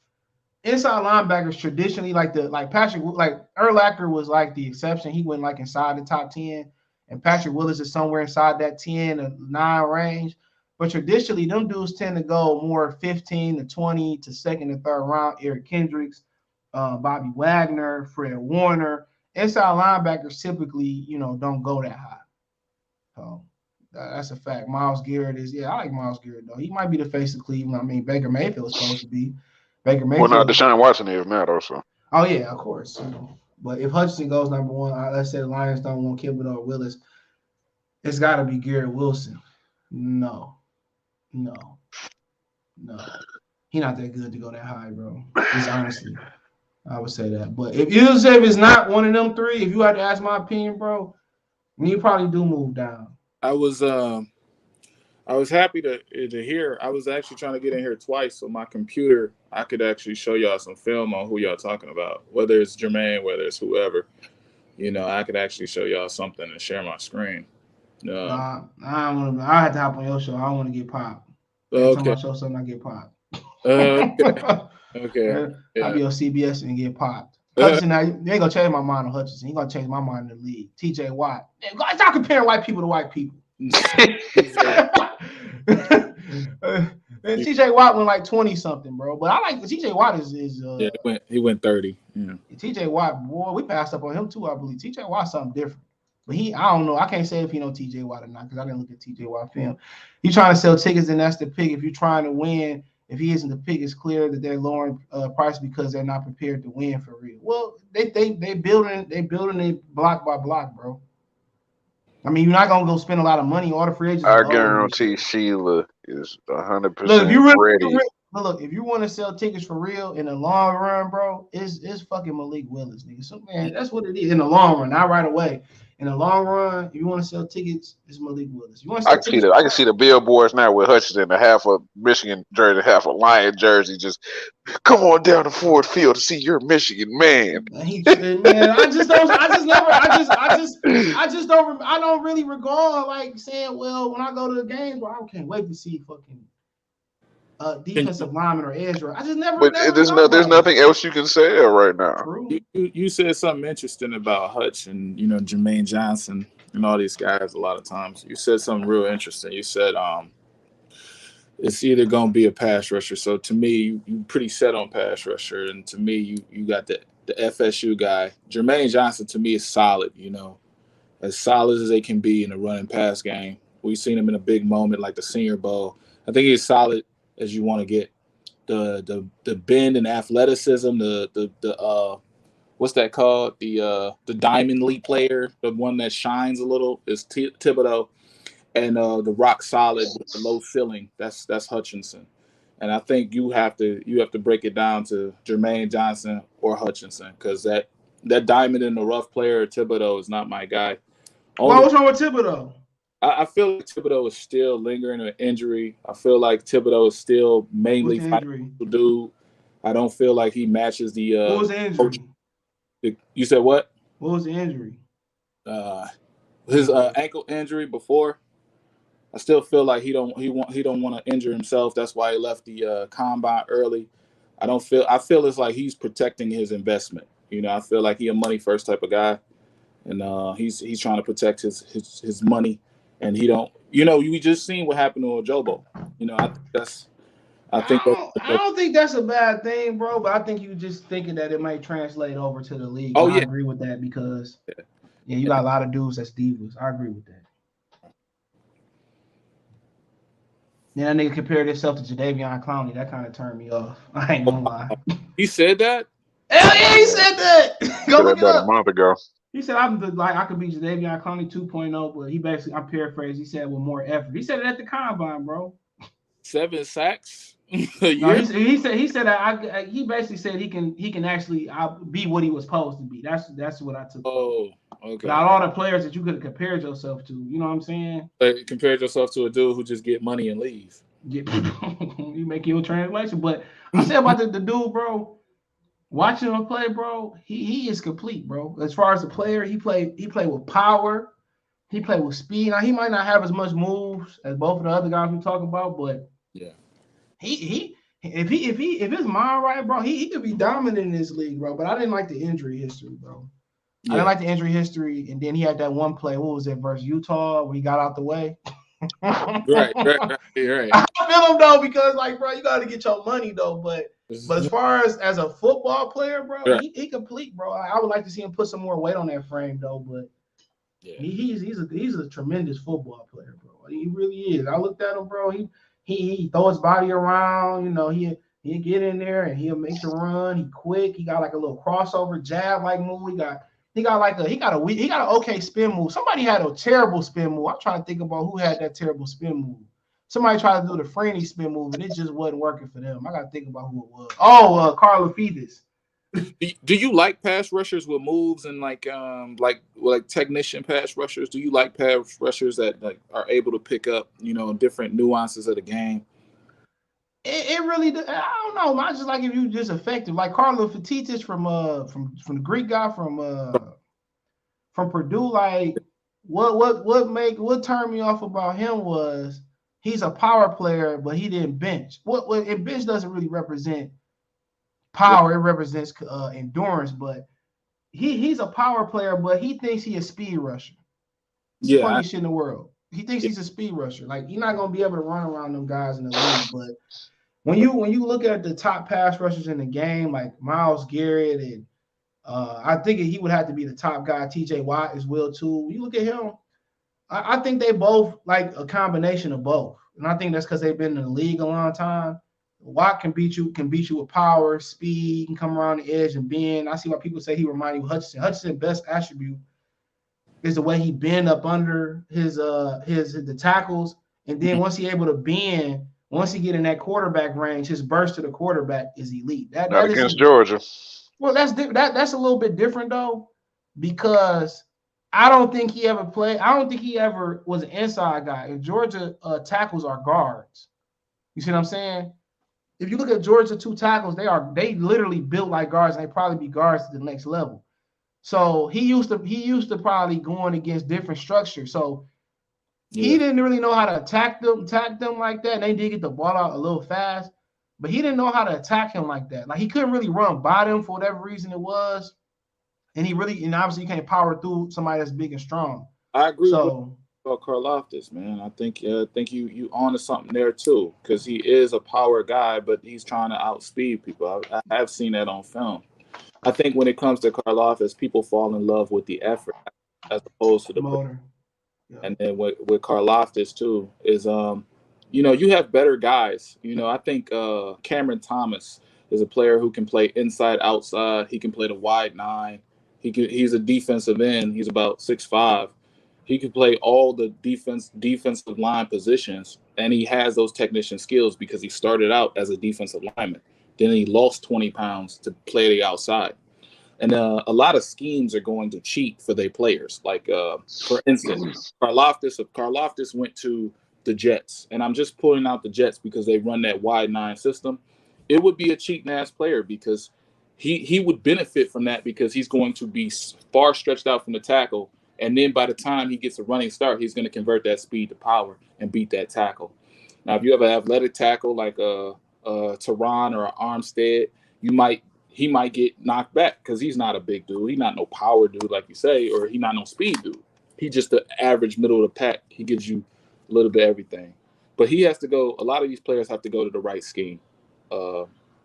inside linebackers traditionally like Patrick, like Urlacher was like the exception. He went like inside the top 10, and Patrick Willis is somewhere inside that 10 to 9 range. But traditionally, them dudes tend to go more 15 to 20 to second and third round. Eric Kendricks, Bobby Wagner, Fred Warner. Inside linebackers typically, don't go that high. So that's a fact. Myles Garrett I like Myles Garrett though. He might be the face of Cleveland. I mean, Baker Mayfield was supposed to be. Baker Well, not Mayfield. Deshaun Watson is now, though. So Oh yeah, of course. But if Hutchinson goes number 1, let's say the Lions don't want Thibodeau or Willis, it's got to be Garrett Wilson. No. He's not that good to go that high, bro. Just honestly, I would say that. But if it's not one of them 3, if you had to ask my opinion, bro, then you probably do move down. I was happy to hear. I was actually trying to get in here twice, so my computer I could actually show y'all some film on who y'all talking about, whether it's Jermaine, whether it's whoever. I could actually show y'all something and share my screen. Nah, I don't want to. I had to hop on your show. I don't want to get popped. Every time I show something, I get popped. Okay. I'll be on CBS and get popped. Hutchinson, now, they ain't gonna change my mind on Hutchinson. He gonna change my mind in the league. TJ Watt. Stop comparing white people to white people. TJ Watt went like 20 something, bro. But I like TJ Watt is he went 30. Yeah. TJ Watt, boy, we passed up on him too, I believe. TJ Watt's something different. But I don't know. I can't say if he know TJ Watt or not because I didn't look at TJ Watt film. You trying to sell tickets, then that's the pick. If you're trying to win, if he isn't the pick, it's clear that they're lowering price because they're not prepared to win for real. Well, they building it block by block, bro. I mean, you're not gonna go spend a lot of money. All the free agents. I guarantee Sheila is 100% ready. If you want to sell tickets for real in the long run, bro, it's fucking Malik Willis, nigga. So man, that's what it is in the long run, not right away. In the long run, if you want to sell tickets, it's Malik Willis. You want to sell I can see the billboards now with Hutchinson, the half of Michigan jersey, half a Lion jersey. Just come on down to Ford Field to see your Michigan man. I don't really regard like saying, well, when I go to the games, bro, I can't wait to see fucking defensive lineman or edge rusher. I just never. But there's nothing else you can say right now. True. You said something interesting about Hutch and Jermaine Johnson and all these guys. A lot of times, you said something real interesting. You said it's either gonna be a pass rusher. So to me, you pretty set on pass rusher, and to me, you got the FSU guy. Jermaine Johnson to me is solid. As solid as they can be in the running pass game. We've seen him in a big moment like the Senior Bowl. I think he's solid as you want to get. The bend and athleticism, the what's that called? The diamond league player, the one that shines a little is Thibodeau, and the rock solid with the low ceiling. That's Hutchinson, and I think you have to break it down to Jermaine Johnson or Hutchinson because that diamond in the rough player Thibodeau is not my guy. What's wrong with Thibodeau? I feel like Thibodeau is still lingering an injury. I feel like Thibodeau is still mainly financial dude. I don't feel like he matches the. What was the injury? You said what? What was the injury? His ankle injury before. I still feel like he don't want to injure himself. That's why he left the combine early. I feel it's like he's protecting his investment. I feel like he a money first type of guy, and he's trying to protect his money, and he don't. We just seen what happened to Ojobo. I don't think that's a bad thing, bro. But I think you just thinking that it might translate over to the league. Oh, I yeah. agree with that because you got a lot of dudes that's divas. I agree with that. Then that nigga compared himself to Jadeveon Clowney. That kind of turned me off. I ain't gonna lie. He said that? Hell yeah, he said that. Go look it about up. a month ago. He said I could be Jadeveon Clowney 2.0, but he basically, I'm paraphrasing. He said with more effort. He said it at the combine, bro. 7 sacks a year? No, he said that he basically said he can actually be what he was supposed to be. That's what I took. Oh, okay. But out of all the players that you could have compared yourself to, you know what I'm saying? Like, compared yourself to a dude who just get money and leave. You make your translation. But I said about the dude, bro. Watching him play, bro, he is complete, bro. As far as the player, he played with power. He played with speed. Now he might not have as much moves as both of the other guys we talk about, but yeah, if his mind right, bro, he could be dominant in this league, bro. But I didn't like the injury history, bro. Yeah. I didn't like the injury history, and then he had that one play. What was it versus Utah where he got out the way? Right. I feel him though because, like, bro, you got to get your money though, but as far as a football player, bro, right. he complete, bro. I would like to see him put some more weight on that frame though, but yeah, he's a tremendous football player, bro. He really is. I looked at him, bro. He throw his body around, he'll get in there and he'll make the run. He quick. He got like a little crossover jab like move. He got an okay spin move. Somebody had a terrible spin move. I'm trying to think about who had that terrible spin move. Somebody tried to do the Franny spin move, and it just wasn't working for them. I got to think about who it was. Oh, Carla Fidis. Do you like pass rushers with moves and like technician pass rushers? Do you like pass rushers that are able to pick up different nuances of the game? It really, I don't know. I just like if you just effective, like Carla Fidis from the Greek guy from Purdue. Like what turned me off about him was he's a power player, but he didn't bench. And bench doesn't really represent power. It represents endurance. But he's a power player, but he thinks he's a speed rusher. It's the funniest shit in the world. He thinks he's a speed rusher. Like, you're not gonna be able to run around them guys in the league. But when you look at the top pass rushers in the game, like Myles Garrett, and I think he would have to be the top guy. T.J. Watt as well too. When you look at him, I think they both like a combination of both, and I think that's because they've been in the league a long time. Watt can beat you with power, speed, can come around the edge and bend. I see why people say he reminds you of Hutchinson. Hutchinson's best attribute is the way he bend up under the tackles, and then once he's able to bend, once he get in that quarterback range, his burst to the quarterback is elite. That against Georgia. Well, that's a little bit different though, because I don't think he ever played. I don't think he ever was an inside guy. And Georgia tackles are guards. You see what I'm saying? If you look at Georgia 2 tackles, they literally built like guards, and they probably be guards to the next level. So he used to probably going against different structures. So he didn't really know how to attack them like that. And they did get the ball out a little fast, but he didn't know how to attack him like that. Like, he couldn't really run by them for whatever reason it was. And obviously you can't power through somebody that's big and strong. I agree about Karlaftis, man. I think you onto something there too, because he is a power guy, but he's trying to outspeed people. I have seen that on film. I think when it comes to Karlaftis, people fall in love with the effort as opposed to the motor. Yeah. And then with Karlaftis too is you have better guys. I think Cameron Thomas is a player who can play inside, outside. He can play the wide 9. He's a defensive end. He's about 6'5". He can play all the defensive line positions, and he has those technician skills because he started out as a defensive lineman. Then he lost 20 pounds to play the outside. And a lot of schemes are going to cheat for their players. Like, for instance, Karlaftis went to the Jets, and I'm just pulling out the Jets because they run that wide 9 system. it would be a cheating ass player because he would benefit from that because he's going to be far stretched out from the tackle, and then by the time he gets a running start, he's going to convert that speed to power and beat that tackle. Now, if you have an athletic tackle like a Tehran or an Armstead, he might get knocked back because he's not a big dude. He's not no power dude like you say, or he's not no speed dude. He's just the average middle of the pack. He gives you a little bit of everything. But he has to go. A lot of these players have to go to the right scheme,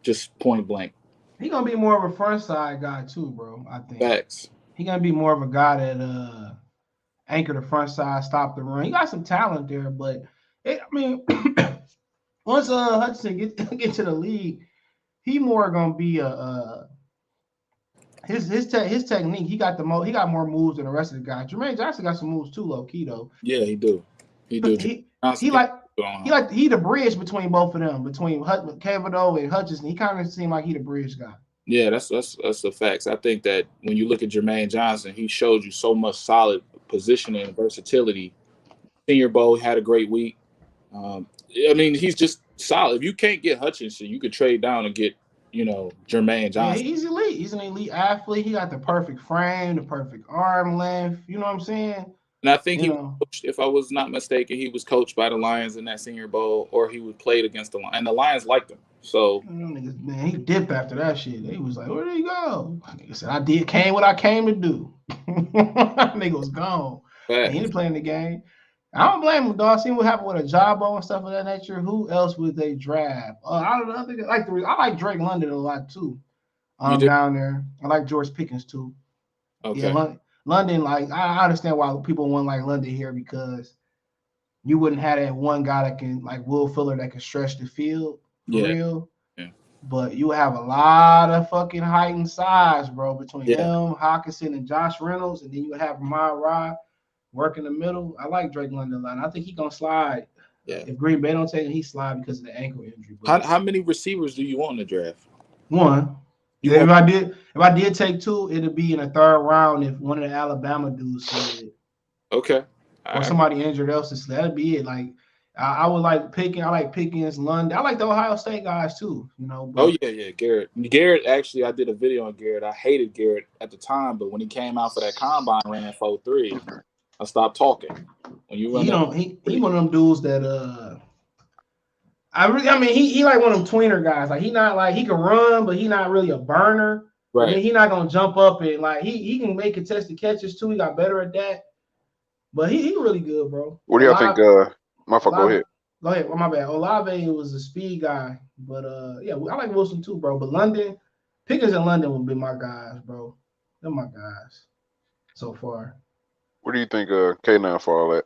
just point blank. He gonna be more of a front side guy too, bro. I think. Facts. He gonna be more of a guy that anchor the front side, stop the run. He got some talent there, but once Hudson get to the league, he more gonna be his technique. He got more moves than the rest of the guys. Jermaine Johnson got some moves too, low key though. Yeah, he do. He do. He the bridge between both of them, between Cavado and Hutchinson. He kind of seemed like he the bridge guy. Yeah, that's the facts. I think that when you look at Jermaine Johnson, he showed you so much solid positioning and versatility. Senior Bowl had a great week. He's just solid. If you can't get Hutchinson, you could trade down and get, Jermaine Johnson. Yeah, he's elite. He's an elite athlete. He got the perfect frame, the perfect arm length. You know what I'm saying? And I think coached, if I was not mistaken, he was coached by the Lions in that Senior Bowl, or he played against the Lions, and the Lions liked him. So, man, he dipped after that shit. He was like, "Where did he go?" Nigga said, came what I came to do." Nigga was gone. He didn't play in the game. I don't blame him, dog. See what happened with a Jabo and stuff of that nature. Who else would they draft? I don't know. I like Drake London a lot too. Down there, I like George Pickens too. Okay. Yeah, London, like I understand why people want like London here because you wouldn't have that one guy that can like Will Fuller that can stretch the field for real. Yeah. But you have a lot of fucking height and size, bro, between him, Hawkinson, and Josh Reynolds, and then you have Ramon Rod work in the middle. I like Drake London a lot. I think he's gonna slide. Yeah. If Green Bay don't take him, he slide because of the ankle injury. How many receivers do you want in the draft? One. If I did take two, it'd be in the third round if one of the Alabama dudes slid. Okay. Or somebody injured else to slid. That'd be it. Like I would like Pickens. I like Pickens, London. I like the Ohio State guys too. But, Garrett. Actually, I did a video on Garrett. I hated Garrett at the time, but when he came out for that combine, ran 4.3. I stopped talking. When you run, he one of them dudes that he like one of them tweener guys. Like he not like he can run, but he not really a burner. Right. He not gonna jump up and like he can make contested catches too. He got better at that. But he really good, bro. What do y'all think? My fault. Go ahead. Go ahead. Well, my bad. Olave was a speed guy, but I like Wilson too, bro. But Pickens and London will be my guys, bro. They're my guys so far. What do you think, K9 for all that?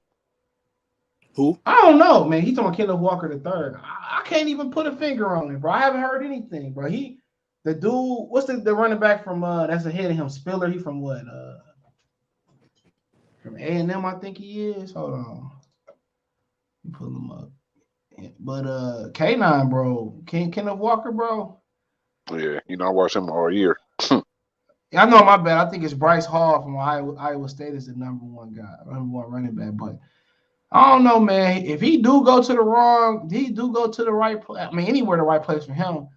Who? I don't know, man. He's talking Kenneth Walker III. I can't even put a finger on it, bro. I haven't heard anything, bro. The dude, what's the running back from that's ahead of him? Spiller. He from what? From A&M, I think he is. Hold on. Let me pull him up. But K9, bro. Kenneth Walker, bro. Yeah, I watched him all year. I know, my bad. I think it's Bryce Hall from Iowa State is the number one running back, but I don't know, man. If he do go to the right place. I mean, anywhere the right place for him.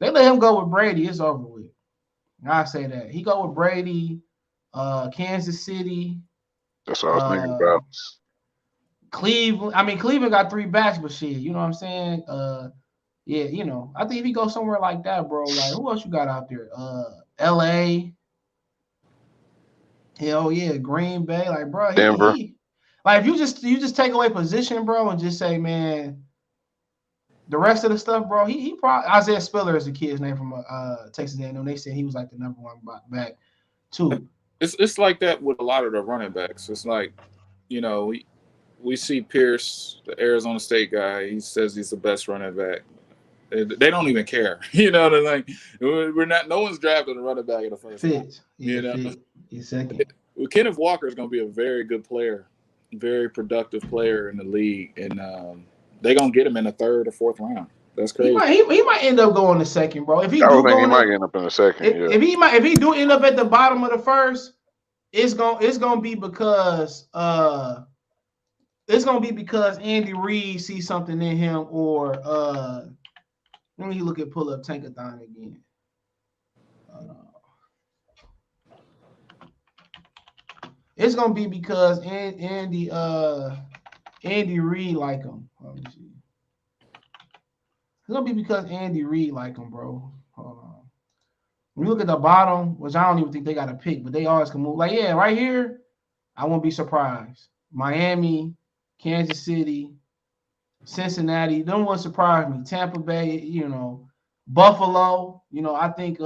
They let him go with Brady. It's over with. I say that he go with Brady, Kansas City. That's what I was thinking about. Cleveland. I mean, Cleveland got 3 backs, but shit, you know what I'm saying? I think if he goes somewhere like that, bro, like who else you got out there? LA. Hell yeah, Green Bay. Like, bro, Denver. Like if you just take away position, bro, and just say, man, the rest of the stuff, bro, he probably Isaiah Spiller is the kid's name from Texas A&M. They said he was like the number one back too. It's like that with a lot of the running backs. It's like, we see Pierce, the Arizona State guy. He says he's the best running back. They don't even care. They're like, no one's drafting a running back in the first round. Second. Kenneth Walker is going to be a very good player, very productive player in the league, and they're going to get him in the 3rd or 4th round. That's crazy. He might end up going the 2nd, bro. If he might end up in the 2nd. If he do end up at the bottom of the 1st, it's gonna be because Andy Reid sees something in him, or Let me look at pull up Tankathon again. It's gonna be because Andy Reid like him. Let me see. It's gonna be because Andy Reid like him, bro. Hold on. When you look at the bottom, which I don't even think they got a pick, but they always can move. Like, yeah, right here, I won't be surprised. Miami, Kansas City, Cincinnati, them won't surprise me. Tampa Bay, Buffalo, I think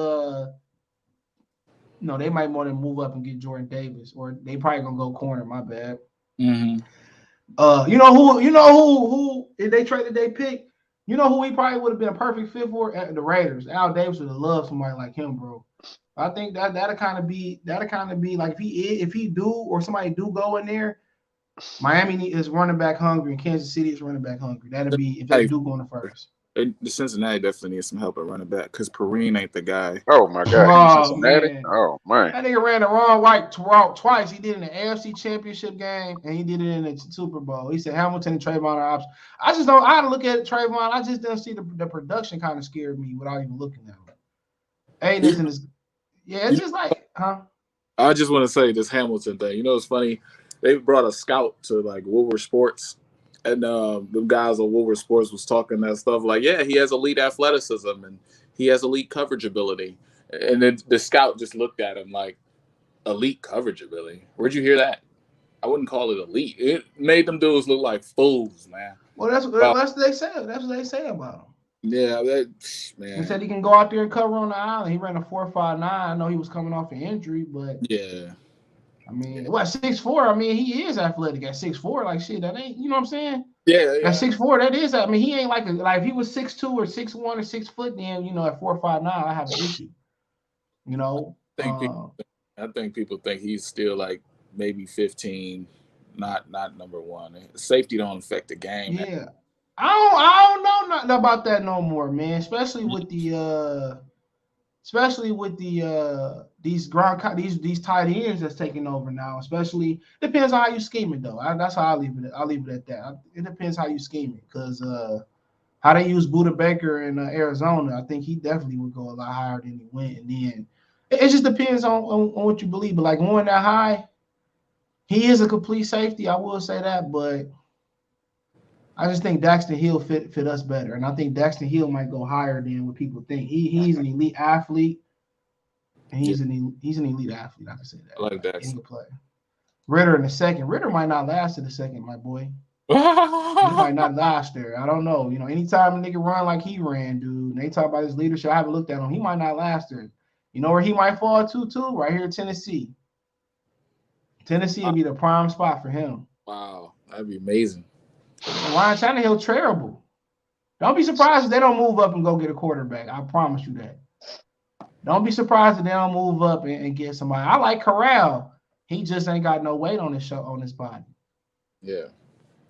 they might more than move up and get Jordan Davis, or they probably gonna go corner. My bad. Mm-hmm. Who if they traded they pick, who he probably would have been a perfect fit for? The Raiders. Al Davis would have loved somebody like him, bro. I think that'll kind of be like if he do or somebody do go in there. Miami is running back hungry and Kansas City is running back hungry. That'll be if they do go in the first. The Cincinnati definitely needs some help at running back because Perrine ain't the guy. Oh my God, he's Cincinnati. Man. Oh man, that nigga ran the wrong white route twice. He did it in the AFC Championship game and he did it in the Super Bowl. He said Hamilton and Trayvon are options. I just don't. I had to look at Trayvon. I just didn't see the production. Kind of scared me without even looking at him. Hey, this and this. Yeah, it's just like, huh? I just want to say this Hamilton thing. It's funny. They brought a scout to like Woolworth Sports, and the guys on Woolworth Sports was talking that stuff like, yeah, he has elite athleticism and he has elite coverage ability. And then the scout just looked at him like, elite coverage ability? Where'd you hear that? I wouldn't call it elite. It made them dudes look like fools, man. Well, that's what they say. That's what they say about him. Yeah, man. He said he can go out there and cover on the island. He ran a 4.59. I know he was coming off an injury, but yeah. I mean, 6'4"? I mean, he is athletic at 6'4". Like shit, that ain't, you know what I'm saying? Yeah. At 6'4", that is. I mean, he ain't like if he was 6'2" or 6'1" or 6 foot, then at 4.59, I have an issue. I think people think he's still like maybe 15, not number one. Safety don't affect the game. Yeah. Man. I don't know nothing about that no more, man. Especially with these tight ends that's taking over now. Especially depends on how you scheme it though. That's how I leave it. I'll leave it at that. It depends how you scheme it because how they use Budda Baker in Arizona. I think he definitely would go a lot higher than he went. And then it just depends on what you believe. But like going that high, he is a complete safety. I will say that, but I just think Daxton Hill fit us better, and I think Daxton Hill might go higher than what people think. He's an elite athlete, and he's an elite athlete. I can say that. I like that. He can play. Ritter in the second. Ritter might not last in the second, my boy. He might not last there. I don't know. Anytime a nigga run like he ran, dude, and they talk about his leadership, I haven't looked at him. He might not last there. You know where he might fall to? Right here in Tennessee. Tennessee would be the prime spot for him. Wow, that'd be amazing. Ryan Tannehill terrible. Don't be surprised if they don't move up and go get a quarterback. I promise you that. Don't be surprised if they don't move up and get somebody. I like Corral. He just ain't got no weight on his body. Yeah.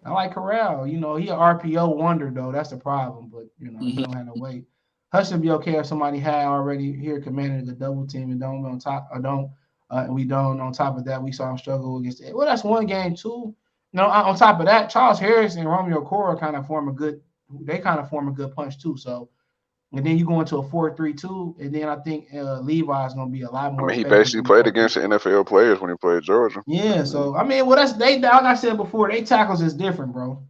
I like Corral. He an RPO wonder though. That's the problem. But he don't have no weight. Hudson be okay if somebody had already here commanded the double team and don't on top or don't and we don't on top of that we saw him struggle against it. Well, that's one game too. On top of that, Charles Harris and Romeo Cora kind of form a good punch too. So, and then you go into a 4-3-2, and then I think Levi is going to be a lot more. He basically played against the NFL players when he played Georgia. Yeah, so I mean, like I said before, they tackles is different, bro.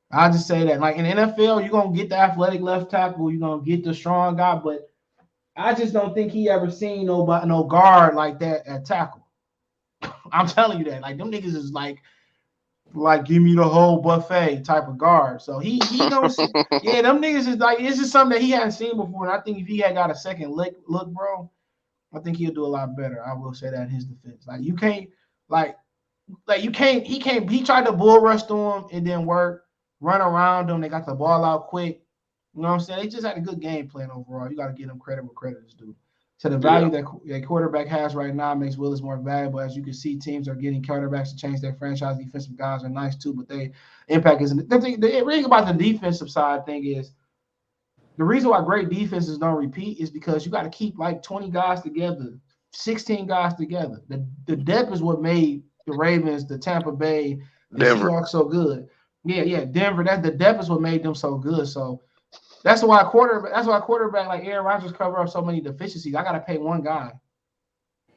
I'll just say that. Like in the NFL, you're going to get the athletic left tackle, you're going to get the strong guy, but I just don't think he ever seen no guard like that at tackle. I'm telling you that. Like them niggas is like give me the whole buffet type of guard. So he don't see, yeah, them niggas is like it's just something that he hadn't seen before. And I think if he had got a second look, bro, I think he'll do a lot better. I will say that in his defense. Like you can't he tried to bull rush to him, it didn't work. Run around them, they got the ball out quick. You know what I'm saying? They just had a good game plan overall. You got to give them credit where credit is due. So the value that quarterback has right now makes Willis more valuable. As you can see, teams are getting quarterbacks to change their franchise. Defensive guys are nice too, but they impact isn't. The thing about the defensive side thing is the reason why great defenses don't repeat is because you got to keep like 20 guys together, 16 guys together. The depth is what made the Ravens, the Tampa Bay, the Seahawks so good. Yeah, Denver. The depth is what made them so good. So That's why quarterback like Aaron Rodgers cover up so many deficiencies. I gotta pay one guy.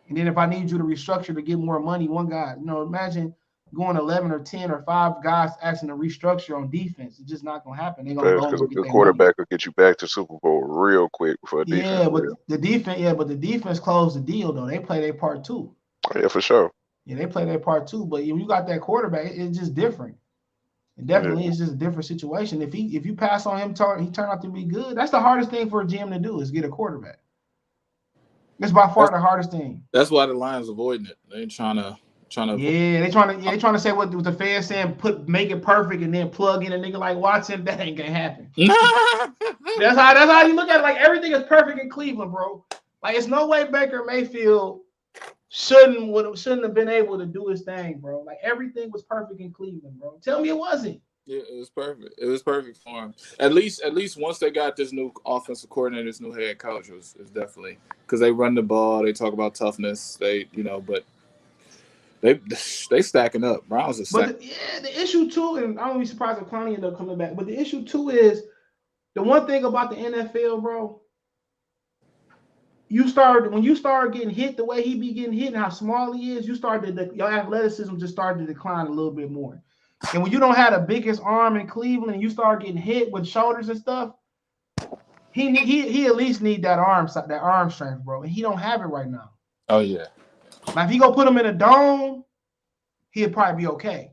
And then if I need you to restructure to get more money, one guy. Imagine going 11 or 10 or 5 guys asking to restructure on defense. It's just not gonna happen. They're gonna Because go and a get good their money. quarterback will get you back to Super Bowl real quick for a defense. Yeah, but the defense closed the deal though. They play their part too. Oh, yeah, for sure. Yeah, they play their part too. But when you got that quarterback, it's just different. It definitely is just a different situation. If you pass on him, he turned out to be good. That's the hardest thing for a GM to do is get a quarterback. It's by far the hardest thing. That's why the Lions avoiding it. They trying to. Yeah, they trying to say what the fans saying. Make it perfect and then plug in a nigga like Watson. That ain't gonna happen. That's how you look at it. Like everything is perfect in Cleveland, bro. Like it's no way Baker Mayfield shouldn't have been able to do his thing, bro. Like everything was perfect in Cleveland, bro. Tell me it wasn't. Yeah, it was perfect. It was perfect for him. At least once they got this new offensive coordinator, this new head coach, it was definitely because they run the ball, they talk about toughness, but they stacking up. Browns are stacking. But the issue too, and I won't be surprised if Clowney ended up coming back. But the issue too is the one thing about the NFL, bro. When you start getting hit the way he be getting hit and how small he is, your athleticism just started to decline a little bit more. And when you don't have the biggest arm in Cleveland and you start getting hit with shoulders and stuff, he at least need that arm strength, bro. And he don't have it right now. Oh yeah. Now if you go put him in a dome, he'll probably be okay.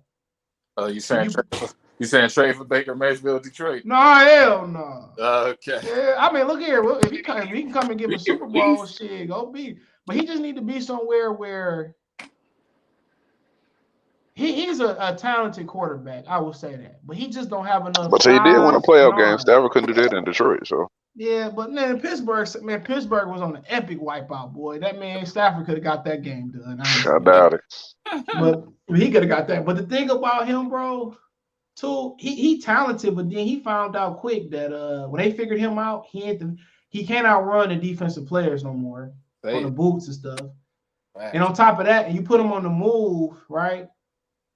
Oh, you saying trade for Baker Mayfield, Detroit? No, hell no. Okay. Yeah, I mean, look here. If he can come and give a Super Bowl, shit, go be. But he just need to be somewhere where he's a talented quarterback. I will say that, but he just don't have enough. But he did win a playoff game. Stafford couldn't do that in Detroit, so. Yeah, but man, Pittsburgh was on an epic wipeout, boy. That man Stafford could have got that game done. I doubt it. But he could have got that. But the thing about him, bro. Too, he talented, but then he found out quick that when they figured him out, he can't outrun the defensive players no more on the boots and stuff. Right. And on top of that, and you put him on the move, right?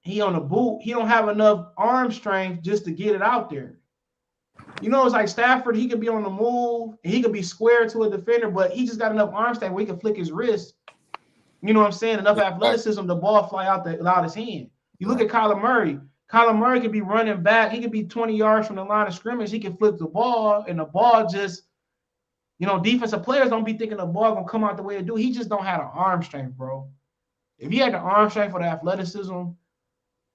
He on the boot, he don't have enough arm strength just to get it out there. It's like Stafford, he could be on the move and he could be square to a defender, but he just got enough arm strength where he can flick his wrist. You know what I'm saying? Enough athleticism, the ball fly out his hand. You look at Kyler Murray. Kyler Murray could be running back. He could be 20 yards from the line of scrimmage. He can flip the ball, and the ball just, defensive players don't be thinking the ball going to come out the way it do. He just don't have the arm strength, bro. If he had the arm strength for the athleticism,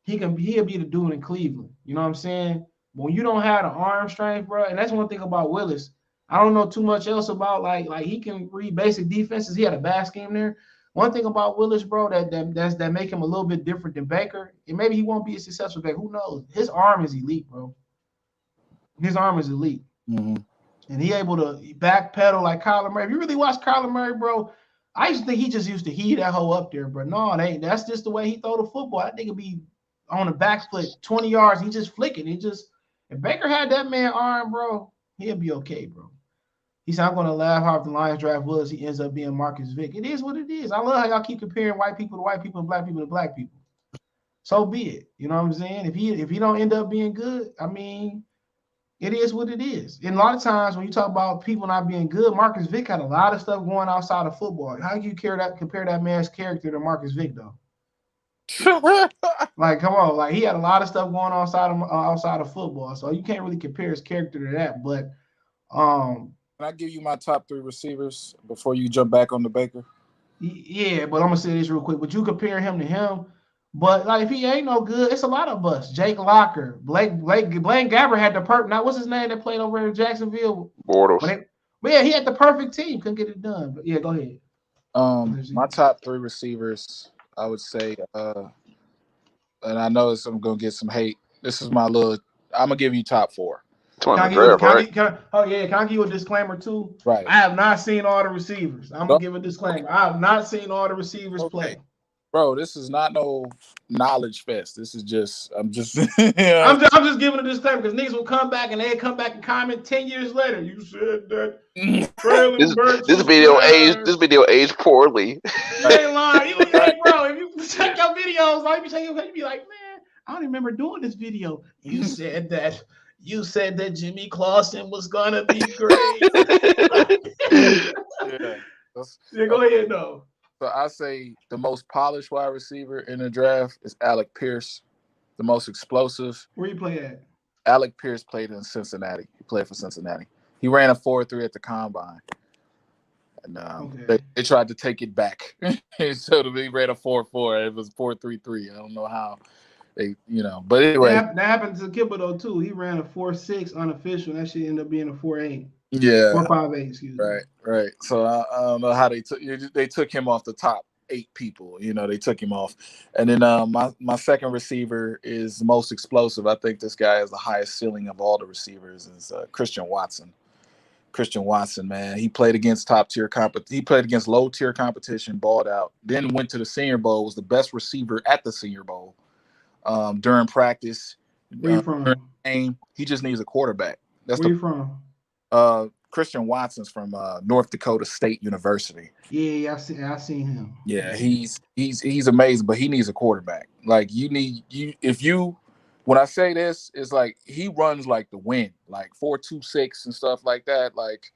he'll be the dude in Cleveland. You know what I'm saying? But when you don't have the arm strength, bro, and that's one thing about Willis. I don't know too much else about, like he can read basic defenses. He had a bad scheme there. One thing about Willis, bro, that make him a little bit different than Baker, and maybe he won't be a successful Baker. Who knows? His arm is elite, bro. His arm is elite. Mm-hmm. And he able to backpedal like Kyler Murray. If you really watch Kyler Murray, bro, I used to think he just used to heat that hoe up there, but no, that's just the way he throw the football. That nigga be on the back foot 20 yards. He just flicking. If Baker had that man arm, bro, he'll be okay, bro. He said, I'm going to laugh how if the Lions draft Willis, he ends up being Marcus Vick. It is what it is. I love how y'all keep comparing white people to white people and black people to black people. So be it. You know what I'm saying? If he don't end up being good, I mean, it is what it is. And a lot of times when you talk about people not being good, Marcus Vick had a lot of stuff going outside of football. How do you compare that man's character to Marcus Vick, though? Like, come on. Like, he had a lot of stuff going on outside of football. So you can't really compare his character to that. But can I give you my top 3 receivers before you jump back on the Baker? Yeah, but I'm gonna say this real quick. But you compare him to him, but like if he ain't no good, it's a lot of us. Jake Locker, Blaine Gabbert had the perfect. Now what's his name that played over in Jacksonville? Bortles. But yeah, he had the perfect team. Couldn't get it done. But yeah, go ahead. My top 3 receivers, I would say, and I know I'm gonna get some hate. This is I'm gonna give you top 4. Can I give you a disclaimer too? Right. I have not seen all the receivers. I'm gonna give a disclaimer. I have not seen all the receivers play. Bro, this is not no knowledge fest. This is just I'm just I'm just giving a disclaimer because niggas will come back and they come back and comment 10 years later. You said that this video aged poorly. They lying. You like, bro, if you check your videos, you be like, man, I don't remember doing this video. You said that. You said that Jimmy Clausen was gonna be great. Yeah. Yeah, go ahead though. So I say the most polished wide receiver in the draft is Alec Pierce, the most explosive. Where you play at? Alec Pierce played in Cincinnati. He played for Cincinnati. He ran a 4.3 at the combine. And Okay. they tried to take it back. So he ran a 4.4. It was 4.33. I don't know how they, but anyway. That happened to Thibodeau too. He ran a 4.6 unofficial. That shit ended up being a 4.8. Yeah. 4.58, excuse me. Right. So I don't know how they took him off the top 8 people. They took him off. And then my second receiver is the most explosive. I think this guy has the highest ceiling of all the receivers is Christian Watson. Christian Watson, man, he played against he played against low tier competition, balled out, then went to the Senior Bowl, was the best receiver at the Senior Bowl during practice. Where you from? Game, he just needs a quarterback. Where you from? Christian Watson's from North Dakota State University. Yeah, I seen him. Yeah, he's amazing, but he needs a quarterback. Like when I say this, it's like he runs like the wind, like 4.26 and stuff like that. Like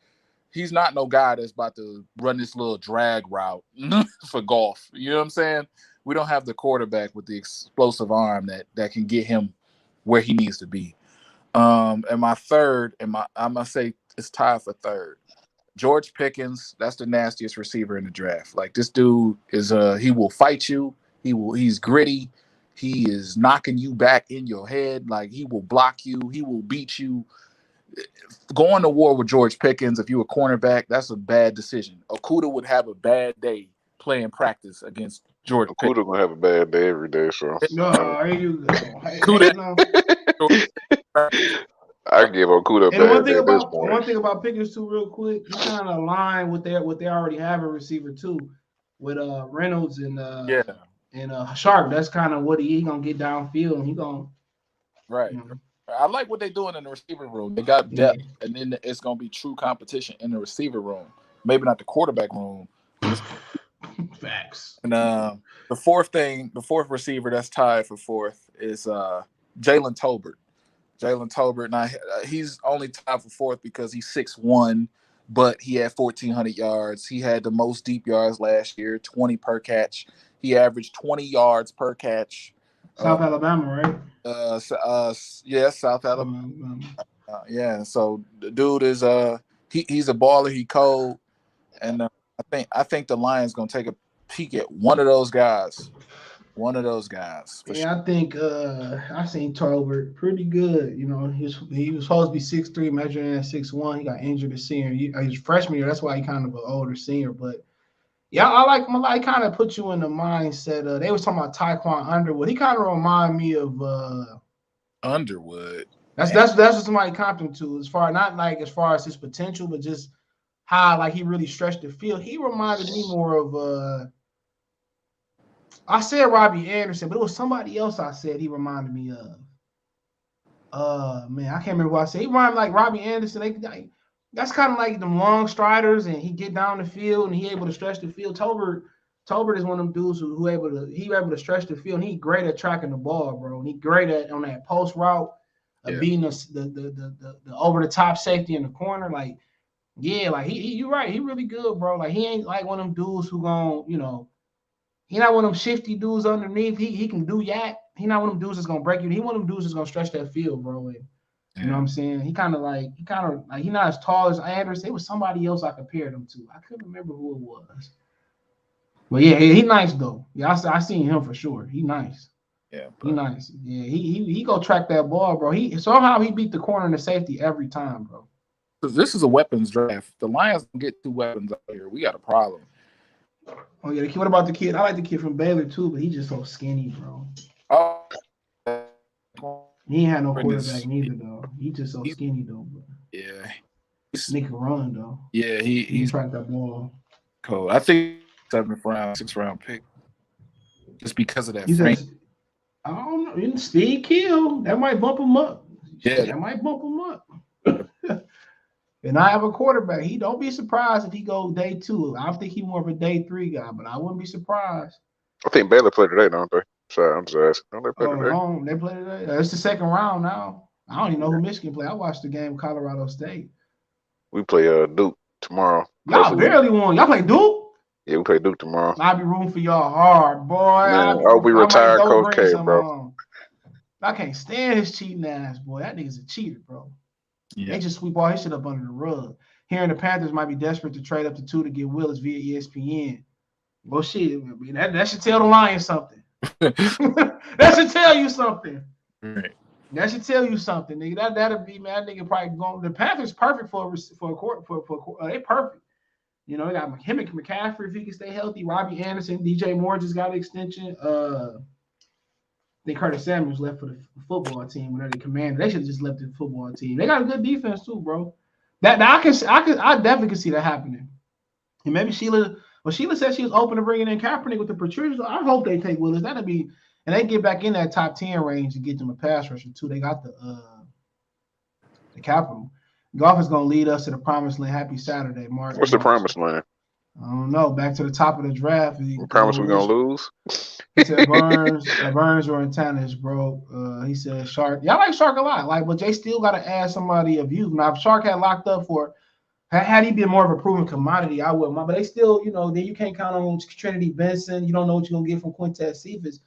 he's not no guy that's about to run this little drag route for golf. You know what I'm saying? We don't have the quarterback with the explosive arm that can get him where he needs to be. And my third, I'm gonna say it's tied for third. George Pickens, that's the nastiest receiver in the draft. Like this dude is he will fight you. He's gritty. He is knocking you back in your head. Like he will block you. He will beat you. Going to war with George Pickens, if you a cornerback, that's a bad decision. Okuda would have a bad day playing practice against George Pickens. Okuda gonna have a bad day every day, so no, here you go. I give Okuda a bad day this morning. One thing about Pickens too, real quick, he kind of aligned with what they already have a receiver too, with Reynolds and Sharp. That's kind of what he gonna get downfield and he gonna right. I like what they're doing in the receiver room. They got depth, and then it's gonna be true competition in the receiver room. Maybe not the quarterback room. Facts. And the fourth receiver that's tied for fourth is Jalen Tolbert. Jalen Tolbert. Now he's only tied for fourth because he's 6'1", but he had 1,400 yards. He had the most deep yards last year, 20 per catch. He averaged 20 yards per catch. South Alabama, right? Yes, South Alabama. Yeah. So the dude is he's a baller. He cold, and I think the Lions gonna take a peek at one of those guys. Yeah, I think I seen Tolbert pretty good. He was supposed to be 6'3", measuring at 6'1". He got injured his senior year. His freshman year. That's why he kind of an older senior. But yeah, I like him a lot. He kind of put you in the mindset. They was talking about Tyquan Underwood. He kind of remind me of Underwood. That's what somebody compared him to. As far as his potential, but just how like he really stretched the field. He reminded me more of I said Robbie Anderson, but it was somebody else I said he reminded me of. Man, I can't remember what I said. He reminded me like Robbie Anderson. That's kind of like them long striders, and he get down the field and he able to stretch the field. Tolbert is one of them dudes who able to stretch the field. And he great at tracking the ball, bro. And he great at on that post route of being the over the top safety in the corner. Like, yeah, like you're right. He really good, bro. Like he ain't like one of them dudes who he not one of them shifty dudes underneath. He can do yak. He not one of them dudes that's gonna break you. He one of them dudes that's gonna stretch that field, bro. And, you know what I'm saying? He kind of like he not as tall as Anderson. It was somebody else I compared him to. I couldn't remember who it was. But yeah, he nice though. Yeah, I seen him for sure. He nice. Yeah, he nice. Yeah, he go track that ball, bro. He somehow he beat the corner and the safety every time, bro. This is a weapons draft. The Lions can get 2 weapons out here. We got a problem. Oh yeah, what about the kid? I like the kid from Baylor too, but he's just so skinny, bro. Oh, he ain't had no quarterback neither, though. He just so skinny though. Bro. Yeah, he can run though. Yeah, he's tracked that ball. Cool. I think 7th round, 6th round pick, just because of that frame. I don't know. Speed kill that might bump him up. Yeah, that might bump him up. And I have a quarterback. He don't be surprised if he go day 2. I don't think he's more of a day 3 guy, but I wouldn't be surprised. I think Baylor played today, don't they? Sorry, I'm just asking. Don't they play today? They play today. It's the 2nd round now. I don't even know who Michigan play. I watched the game with Colorado State. We play Duke tomorrow. Y'all Hopefully, barely won. Y'all play Duke? yeah, we play Duke tomorrow. I'll be rooting for y'all hard, boy. Man, oh, we I might retired go Coach bring K, some bro. on. I can't stand his cheating ass, boy. That nigga's a cheater, bro. Yeah. They just sweep all his shit up under the rug. Hearing the Panthers might be desperate to trade up to 2 to get Willis via ESPN. Well, shit, that should tell the Lions something. That should tell you something. Right. That should tell you something, nigga. That'll be, man. That nigga probably going. The Panthers perfect for a court they perfect. You know, they got him and McCaffrey if he can stay healthy. Robbie Anderson, DJ Moore just got an extension. I think Curtis Samuels left for the football team when they're the commander. They should have just left the football team. They got a good defense too, bro. That I definitely can see that happening. And maybe Sheila said she was open to bringing in Kaepernick with the protrusions. I hope they take Willis. That'd be, and they get back in that top 10 range and get them a pass rusher too. They got the capital. Golf is gonna lead us to the promised land. Happy Saturday, Mark. What's the promised land? I don't know. Back to the top of the draft. We promise we're gonna lose. He said Burns or Antanas, bro. He said Shark. Y'all like Shark a lot. But they still gotta add somebody of youth. Now if Shark had locked up for, had he been more of a proven commodity, I wouldn't mind. But they still, then you can't count on Trinity Benson. You don't know what you're gonna get from Quintez Cephas.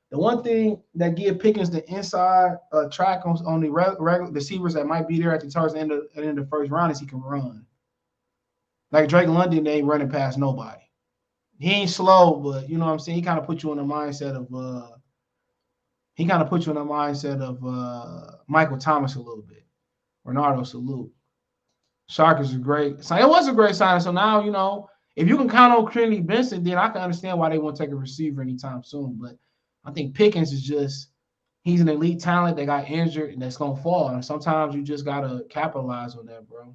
The one thing that give Pickens the inside track on the regular receivers that might be there towards the end of the first round is he can run. Like Drake London, they ain't running past nobody. He ain't slow, but you know what I'm saying. He kind of put you in the mindset of Michael Thomas a little bit. Ronaldo, salute. Shark is a great sign. It was a great sign. So now if you can count on Trinity Benson, then I can understand why they won't take a receiver anytime soon. But I think Pickens is he's an elite talent that got injured and that's gonna fall. And sometimes you just gotta capitalize on that, bro.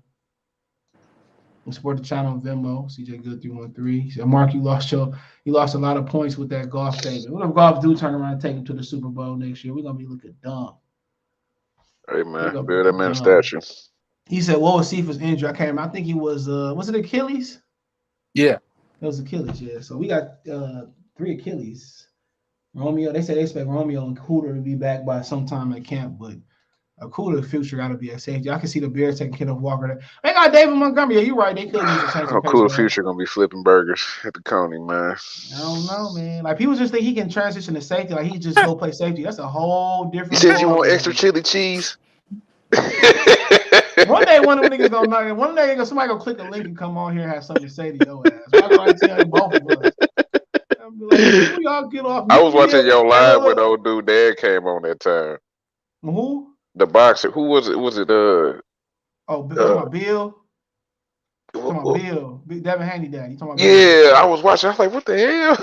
And support the channel on Venmo, CJ Good 313. He said, Mark, you lost a lot of points with that golf statement. What if golf do turn around and take him to the Super Bowl next year? We're gonna be looking dumb. Hey man, build that man a statue. He said, what was Cephas injury? I can't remember. I think he was it Achilles? Yeah. It was Achilles, yeah. So we got 3 Achilles. Romeo, they say they expect Romeo and Cooter to be back by sometime at camp, but a Cooter future got to be at safety. I can see the Bears taking Kenneth Walker. They got David Montgomery. Yeah, you're right. They could use a change of pace. Cooter future gonna be flipping burgers at the Coney, man. I don't know, man. Like people just think he can transition to safety. Like he just go play safety. That's a whole different. You said you want extra chili cheese. One day, one of them niggas gonna knock. One day, somebody gonna click a link and come on here and have something to say to your ass. Why do I tell you both of us? Like, y'all get off. I was watching your live when old dude Dad came on that time. Who? The boxer. Who was it? Was it Bill? Bill. Devin Haney Dad. You talking about Bill? I was watching. I was like, what the hell?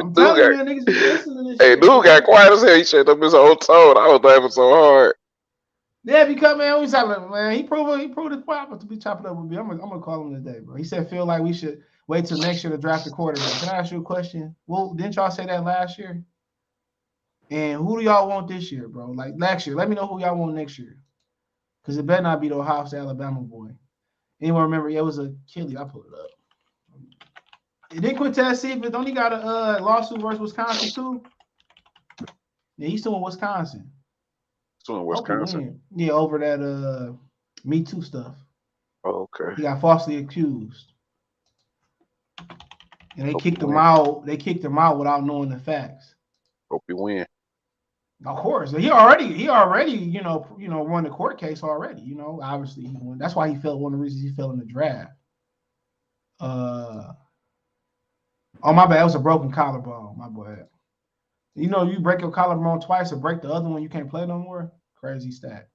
I'm telling you, man, niggas be listening to this shit. Dude got quiet as hell. He shut up his whole tone. I was laughing so hard. Yeah, because man, we talking, man. He proved his point to be chopping up with me. I'm gonna call him today, bro. He said feel like we should wait till next year to draft a quarterback. Can I ask you a question? Well, didn't y'all say that last year? And who do y'all want this year, bro? Like next year. Let me know who y'all want next year. Because it better not be the Ohio State Alabama boy. Anyone remember? Yeah, it was Achilles. I pulled it up. Didn't Quintez Cephas, don't he got a lawsuit versus Wisconsin too? Yeah, he's still in Wisconsin. Still in Wisconsin? Yeah, over that Me Too stuff. Oh, okay. He got falsely accused. And they kicked him out. They kicked him out without knowing the facts. Hope you win. Of course. He already, won the court case already. Obviously he won. That's why he fell. One of the reasons he fell in the draft. Oh, my bad. It was a broken collarbone. My bad. You break your collarbone twice or break the other one, you can't play no more. Crazy stat.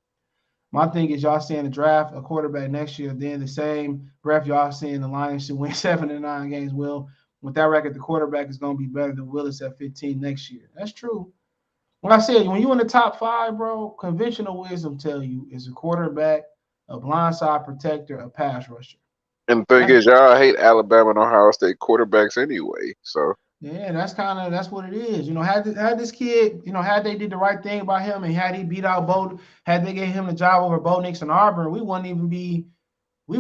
My thing is y'all seeing the draft a quarterback next year, then the same breath y'all seeing the Lions should win 7 to 9 games. Well, with that record, the quarterback is going to be better than Willis at 15 next year. That's true. When I said, when you in the top 5, bro, conventional wisdom tell you is a quarterback, a blindside protector, a pass rusher. And the thing is, y'all hate Alabama and Ohio State quarterbacks anyway, so. Yeah, that's what it is. Had this kid, had they did the right thing by him and had he beat out had they gave him the job over Bo Nix and Auburn, it would be a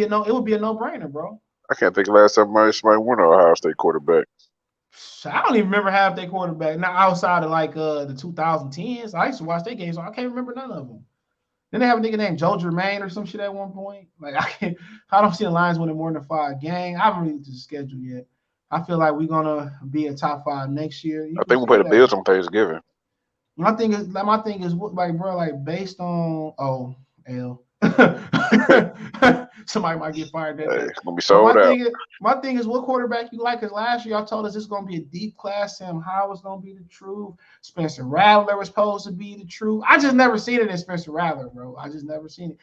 no-brainer, bro. I can't think of last time somebody won an Ohio State quarterback. I don't even remember half their quarterback. Now outside of like the 2010s, I used to watch their games, so I can't remember none of them. Then they have a nigga named Joe Germain or some shit at one point. Like I don't see the Lions winning more than 5 games. I haven't really the schedule yet. I feel like we're gonna be a top 5 next year. I think we play the Bills on Thanksgiving. My thing is like, bro, like based on L. Somebody might get fired that day. It's gonna be sold out. My thing is what quarterback you like? Because last year y'all told us it's gonna be a deep class. Sam Howell's gonna be the truth. Spencer Rattler was supposed to be the truth. I just never seen it in Spencer Rattler, bro. I just never seen it.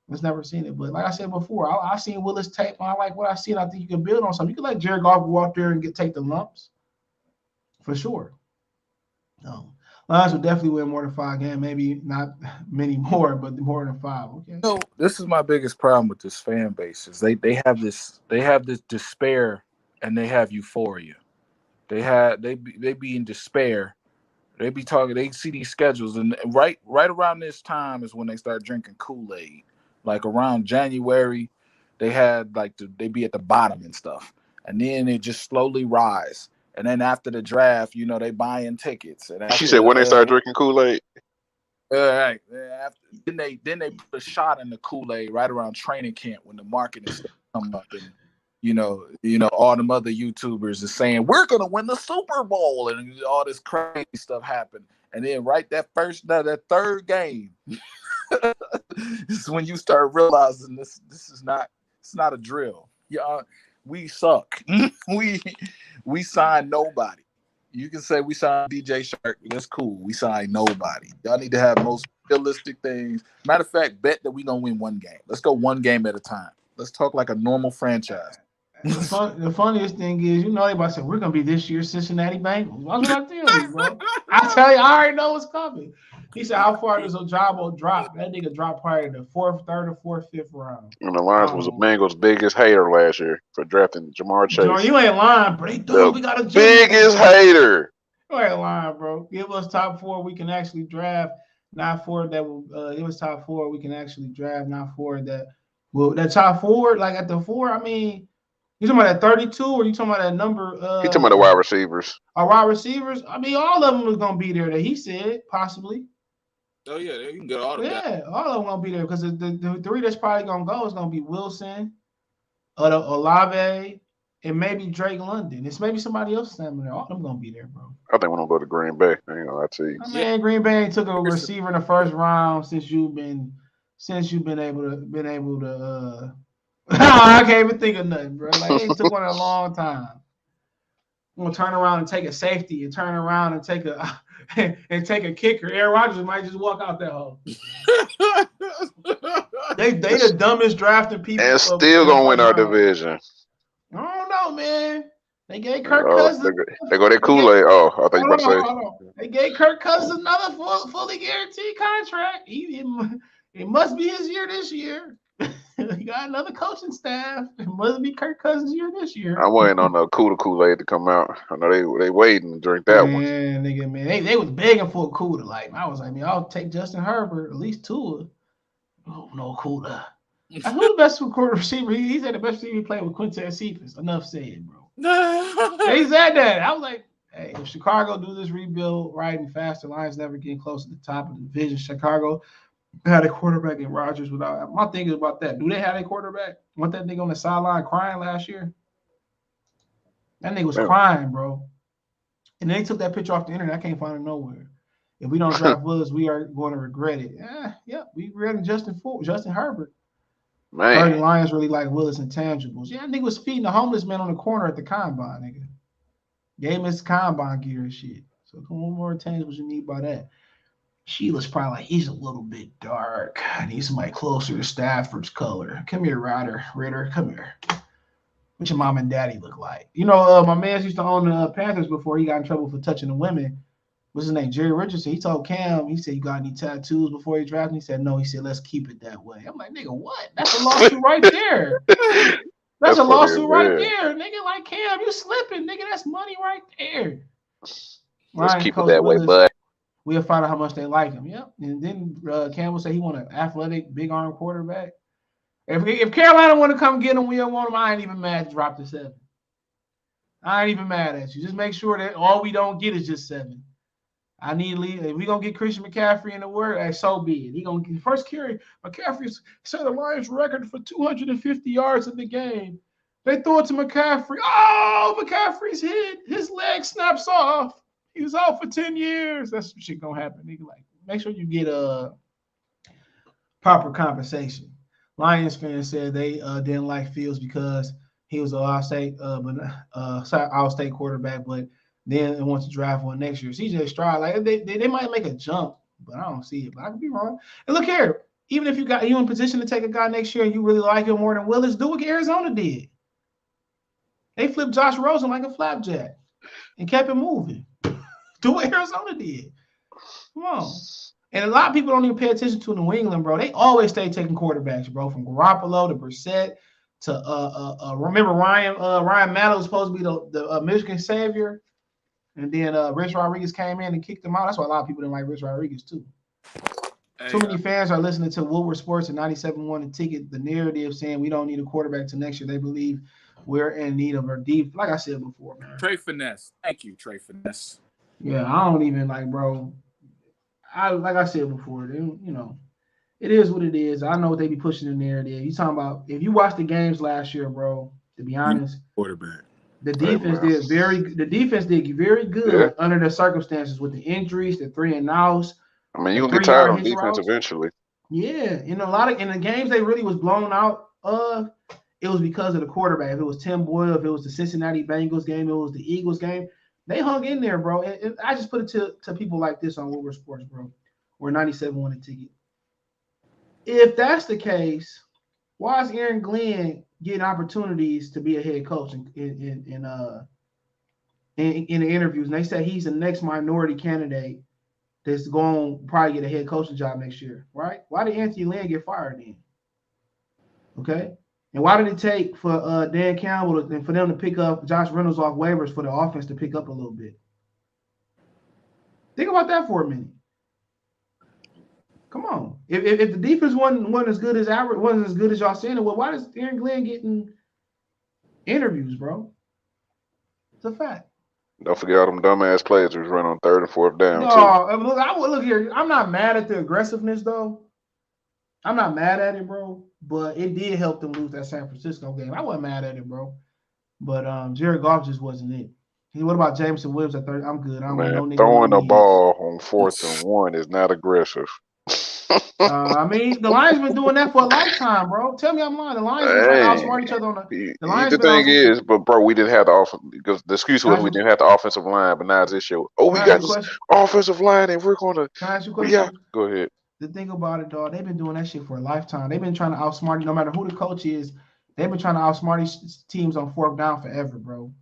Just never seen it. But like I said before, I seen Willis tape. I like what I seen. I think you can build on something. You can let Jared Goff go out there and take the lumps for sure. Lions will definitely win more than 5 games. Maybe not many more, but more than 5. Okay. So this is my biggest problem with this fan base is they have this despair and they have euphoria. They be in despair. They be talking. They see these schedules, and right around this time is when they start drinking Kool-Aid. Like around January, they had they be at the bottom and stuff, and then it just slowly rise. And then after the draft, they buying tickets. And she said when they start drinking Kool-Aid. Right. Then they put a shot in the Kool-Aid right around training camp when the marketing stuff come up, and all them other YouTubers are saying we're gonna win the Super Bowl, and all this crazy stuff happened. And then that third game is when you start realizing this is not a drill. Yeah. We suck. we signed nobody. You can say we signed DJ Shark. That's cool. We signed nobody. Y'all need to have most realistic things. Matter of fact, bet that we're going to win 1 game. Let's go 1 game at a time. Let's talk like a normal franchise. The funniest thing is, everybody said we're going to be this year's Cincinnati Bengals. That's what I tell you, bro. I tell you, I already know what's coming. He said, how far does Ojabo drop? That nigga dropped probably the 4th, 3rd, or 4th, 5th round. And the Lions was the Bengals' biggest hater last year for drafting Jamar Chase. John, you ain't lying, bro. We got a biggest hater. You ain't lying, bro. Give us top 4. We can actually draft. Not 4 that will. Give us top 4. We can actually draft. Not 4 that will. That top 4, like at the 4. I mean, you talking about that 32, or you talking about that number? You talking about the wide receivers? Our wide receivers. I mean, all of them was gonna be there. That he said possibly. Oh yeah, you can get all of that. Yeah, all of them gonna be there because the 3 that's probably gonna go is gonna be Wilson, Olave, and maybe Drake London. It's maybe somebody else standing there. All of them gonna be there, bro. I think we're gonna go to Green Bay. I ain't gonna lie to you. Man, Green Bay ain't took a receiver in the 1st round since you've been able to. I can't even think of nothing, bro. Like they ain't took one in a long time. I'm gonna turn around and take a safety, and turn around and take a kicker. Aaron Rodgers might just walk out that hole. they the dumbest drafting people. And still gonna win our division. I don't know, man. They gave Kirk Cousins. They go that Kool-Aid. I thought you were about to say. They gave Kirk Cousins another fully guaranteed contract. It must be his year this year. He got another coaching staff. It must be Kirk Cousins' year this year. I'm waiting on the Kool-Aid to come out. I know they waiting to drink that one. Nigga, man, they was begging for a Cooler. Like I was like, man, I'll take Justin Herbert, at least Tua. Oh, no Cooler. Who the best receiver? He said the best receiver he played with Quintez Cephas. Enough said, bro. They said that. I was like, hey, if Chicago do this rebuild right and fast, the Lions never getting close to the top of the division. Chicago had a quarterback in Rodgers without. My thing is about that. Do they have a quarterback? Want that nigga on the sideline crying last year? That nigga was crying, bro. And they took that picture off the internet. I can't find it nowhere. If we don't draft Willis, we are going to regret it. Yeah, we regretted Justin Herbert. Man. The Lions really like Willis intangibles. Yeah, nigga was feeding the homeless man on the corner at the combine, nigga. Gave him his combine gear and shit. So come on, more intangibles you need by that. Sheila's probably like, he's a little bit dark. I need somebody closer to Stafford's color. Come here, Ritter. Come here. What your mom and daddy look like? My man used to own the Panthers before he got in trouble for touching the women. What's his name? Jerry Richardson. He told Cam, he said, you got any tattoos before he drafted? He said, no. He said, let's keep it that way. I'm like, nigga, what? That's a lawsuit right there. That's a lawsuit right there. Nigga, like, Cam, you slipping. Nigga, that's money right there. Let's keep it that way, bud. We'll find out how much they like him. Yep. And then Campbell said he want an athletic, big arm quarterback. If Carolina want to come get him, we don't want him. I ain't even mad to drop the 7. I ain't even mad at you. Just make sure that all we don't get is just 7. I need to leave. If we gonna get Christian McCaffrey in the word, hey, so be it. He gonna get first carry. McCaffrey set the Lions record for 250 yards in the game. They throw it to McCaffrey. Oh, McCaffrey's hit. His leg snaps off. He's out for 10 years. That's what shit gonna happen. Nigga, like, make sure you get proper compensation. Lions fans said they didn't like Fields because he was an All-State quarterback, but then they want to draft one next year. CJ Stroud, like they might make a jump, but I don't see it. But I could be wrong. And look here, even if you in position to take a guy next year and you really like him more than Willis, do what Arizona did. They flipped Josh Rosen like a flapjack and kept it moving. Do what Arizona did. Come on. And a lot of people don't even pay attention to New England, bro. They always stay taking quarterbacks, bro, from Garoppolo to Brissett to remember Ryan Mallett was supposed to be the Michigan savior. And then Rich Rodriguez came in and kicked him out. That's why a lot of people didn't like Rich Rodriguez, too. Hey, too many fans are listening to Woodward Sports and 97.1 The Ticket, the narrative saying we don't need a quarterback till next year. They believe we're in need of a deep, like I said before, man. Trey Finesse. Thank you, Trey Finesse. Yeah, I don't even bro. Like I said before, it is what it is. I know they be pushing the narrative. You talking about if you watch the games last year, bro, to be honest. Quarterback. The defense did very good under the circumstances with the injuries, the 3 and outs. I mean, you'll get tired of defense eventually. Yeah, in the games they really was blown out of, it was because of the quarterback. If it was Tim Boyle, if it was the Cincinnati Bengals game, it was the Eagles game, they hung in there, bro. And I just put it to people like this on Woodward Sports, bro. We're 97.1 The Ticket. If that's the case, why is Aaron Glenn getting opportunities to be a head coach in the interviews? And they said he's the next minority candidate that's going to probably get a head coaching job next year, right? Why did Anthony Lynn get fired then? Okay. And why did it take for Dan Campbell and for them to pick up Josh Reynolds off waivers for the offense to pick up a little bit? Think about that for a minute. Come on. If the defense wasn't as good as average, wasn't as good as y'all saying it, well, why is Aaron Glenn getting interviews, bro? It's a fact. Don't forget all them dumbass plays was run on 3rd and 4th down. No, look here. I'm not mad at the aggressiveness though. I'm not mad at it, bro. But it did help them lose that San Francisco game. I wasn't mad at it, bro. But Jared Goff just wasn't it. What about Jameson Williams at 30? I'm good. Throwing the ball on 4th and 1 is not aggressive. I mean, the Lions been doing that for a lifetime, bro. Tell me I'm lying. The Lions been trying to outsmart each other on the Lions. The thing is, but bro, we didn't have the offense because the excuse was we didn't have the offensive line, but now it's this year. Oh, we got this offensive line, and we're gonna. Can I ask you a question? Go ahead. The thing about it, dog, they've been doing that shit for a lifetime. They've been trying to outsmart you, no matter who the coach is. They've been trying to outsmart these teams on 4th down forever, bro.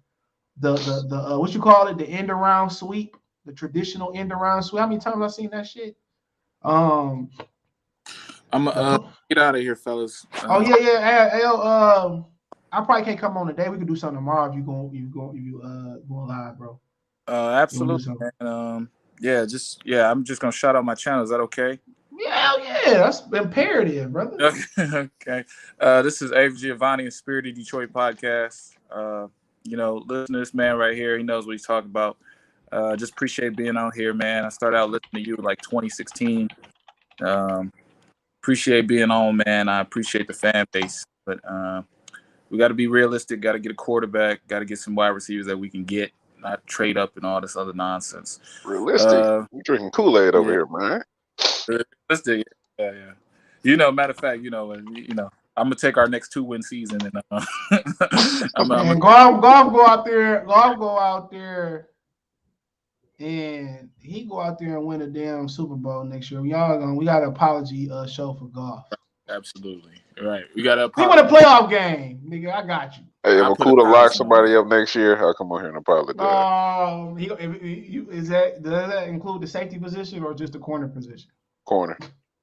The what you call it, the end around sweep, the traditional end around sweep. How many times I've seen that shit? I'm get out of here, fellas. Yeah. Hey, I probably can't come on today. We could do something tomorrow if you going live, bro. Absolutely, man. I'm just gonna shout out my channel. Is that okay? Yeah, that's imperative, brother. Okay. This is Abe Giovanni and Spirit of Detroit podcast. Listen to this man right here. He knows what he's talking about. Just appreciate being on here, man. I started out listening to you like 2016. Appreciate being on, man. I appreciate the fan base, but we got to be realistic. Got to get a quarterback. Got to get some wide receivers that we can get, not trade up and all this other nonsense. Realistic. We drinking Kool-Aid over here, man. Realistic. Yeah. Matter of fact, I'm gonna take our next 2-win season and Golf go out there. And he go out there and win a damn Super Bowl next year. We got an apology show for Goff. Absolutely. Right. We got a we want a playoff game. Nigga, I got you. Hey, if Akuda locks somebody up next year, I'll come on here and apologize. Does that include the safety position or just the corner position? Corner.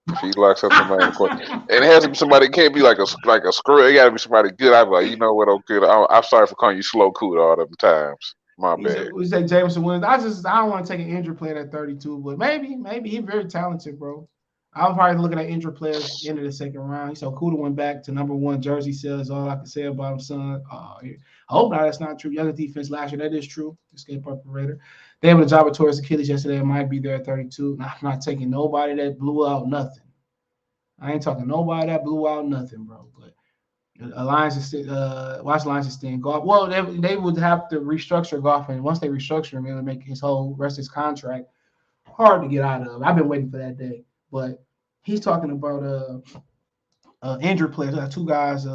If he locks up somebody in the corner. And it has to be somebody, it can't be like a screw. It got to be somebody good. I'm like, you know what, okay, I'm sorry for calling you slow Kuda all them times. My bad. We say Jameson Williams. I don't want to take an injured player at 32, but maybe he's very talented, bro. I'm probably looking at injured players end of the second round. He said Kuda went back to #1 jersey sales. All I can say about him, son. I hope now that's not true. Young defense last year, that is true. Escape operator. They able to job it towards Achilles yesterday. It might be there at 32. Now, I'm not taking nobody that blew out nothing. I ain't talking nobody that blew out nothing, bro. But Alliance is watch Alliance is staying golf. Well, they would have to restructure golf, and once they restructure him, it'll make his whole rest of his contract hard to get out of. I've been waiting for that day. But he's talking about injured players. I got two guys,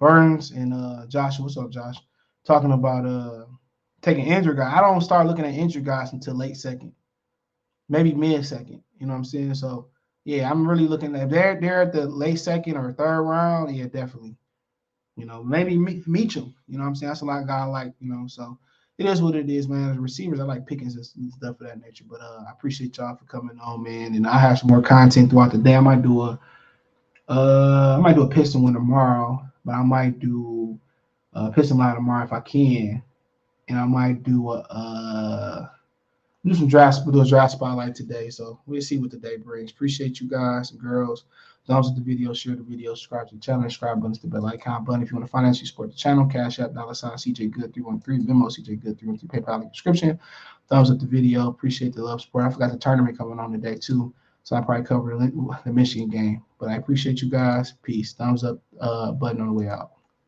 Burns and Josh. What's up, Josh? Talking about taking injured guys. I don't start looking at injured guys until late second, maybe mid second. You know what I'm saying? So yeah, I'm really looking at they're at the late second or third round. Yeah, definitely. You know, maybe Meacham. You know what I'm saying? That's a lot of guys I like. You know, so it is what it is, man. As receivers, I like Pickens and stuff of that nature. But I appreciate y'all for coming on, man. And I have some more content throughout the day. I might do a piston one tomorrow, but I might do a piston line tomorrow if I can, and I might do some drafts, do a draft spotlight today. So we'll see what the day brings. Appreciate you guys and girls. Thumbs up the video, share the video, subscribe to the channel, subscribe button to the bell icon button. If you want to financially support the channel, Cash App, $ CJ Good 313, Venmo CJ Good 313, PayPal link description. Thumbs up the video. Appreciate the love support. I forgot the tournament coming on today too, so I probably cover the Michigan game. But I appreciate you guys. Peace. Thumbs up button on the way out.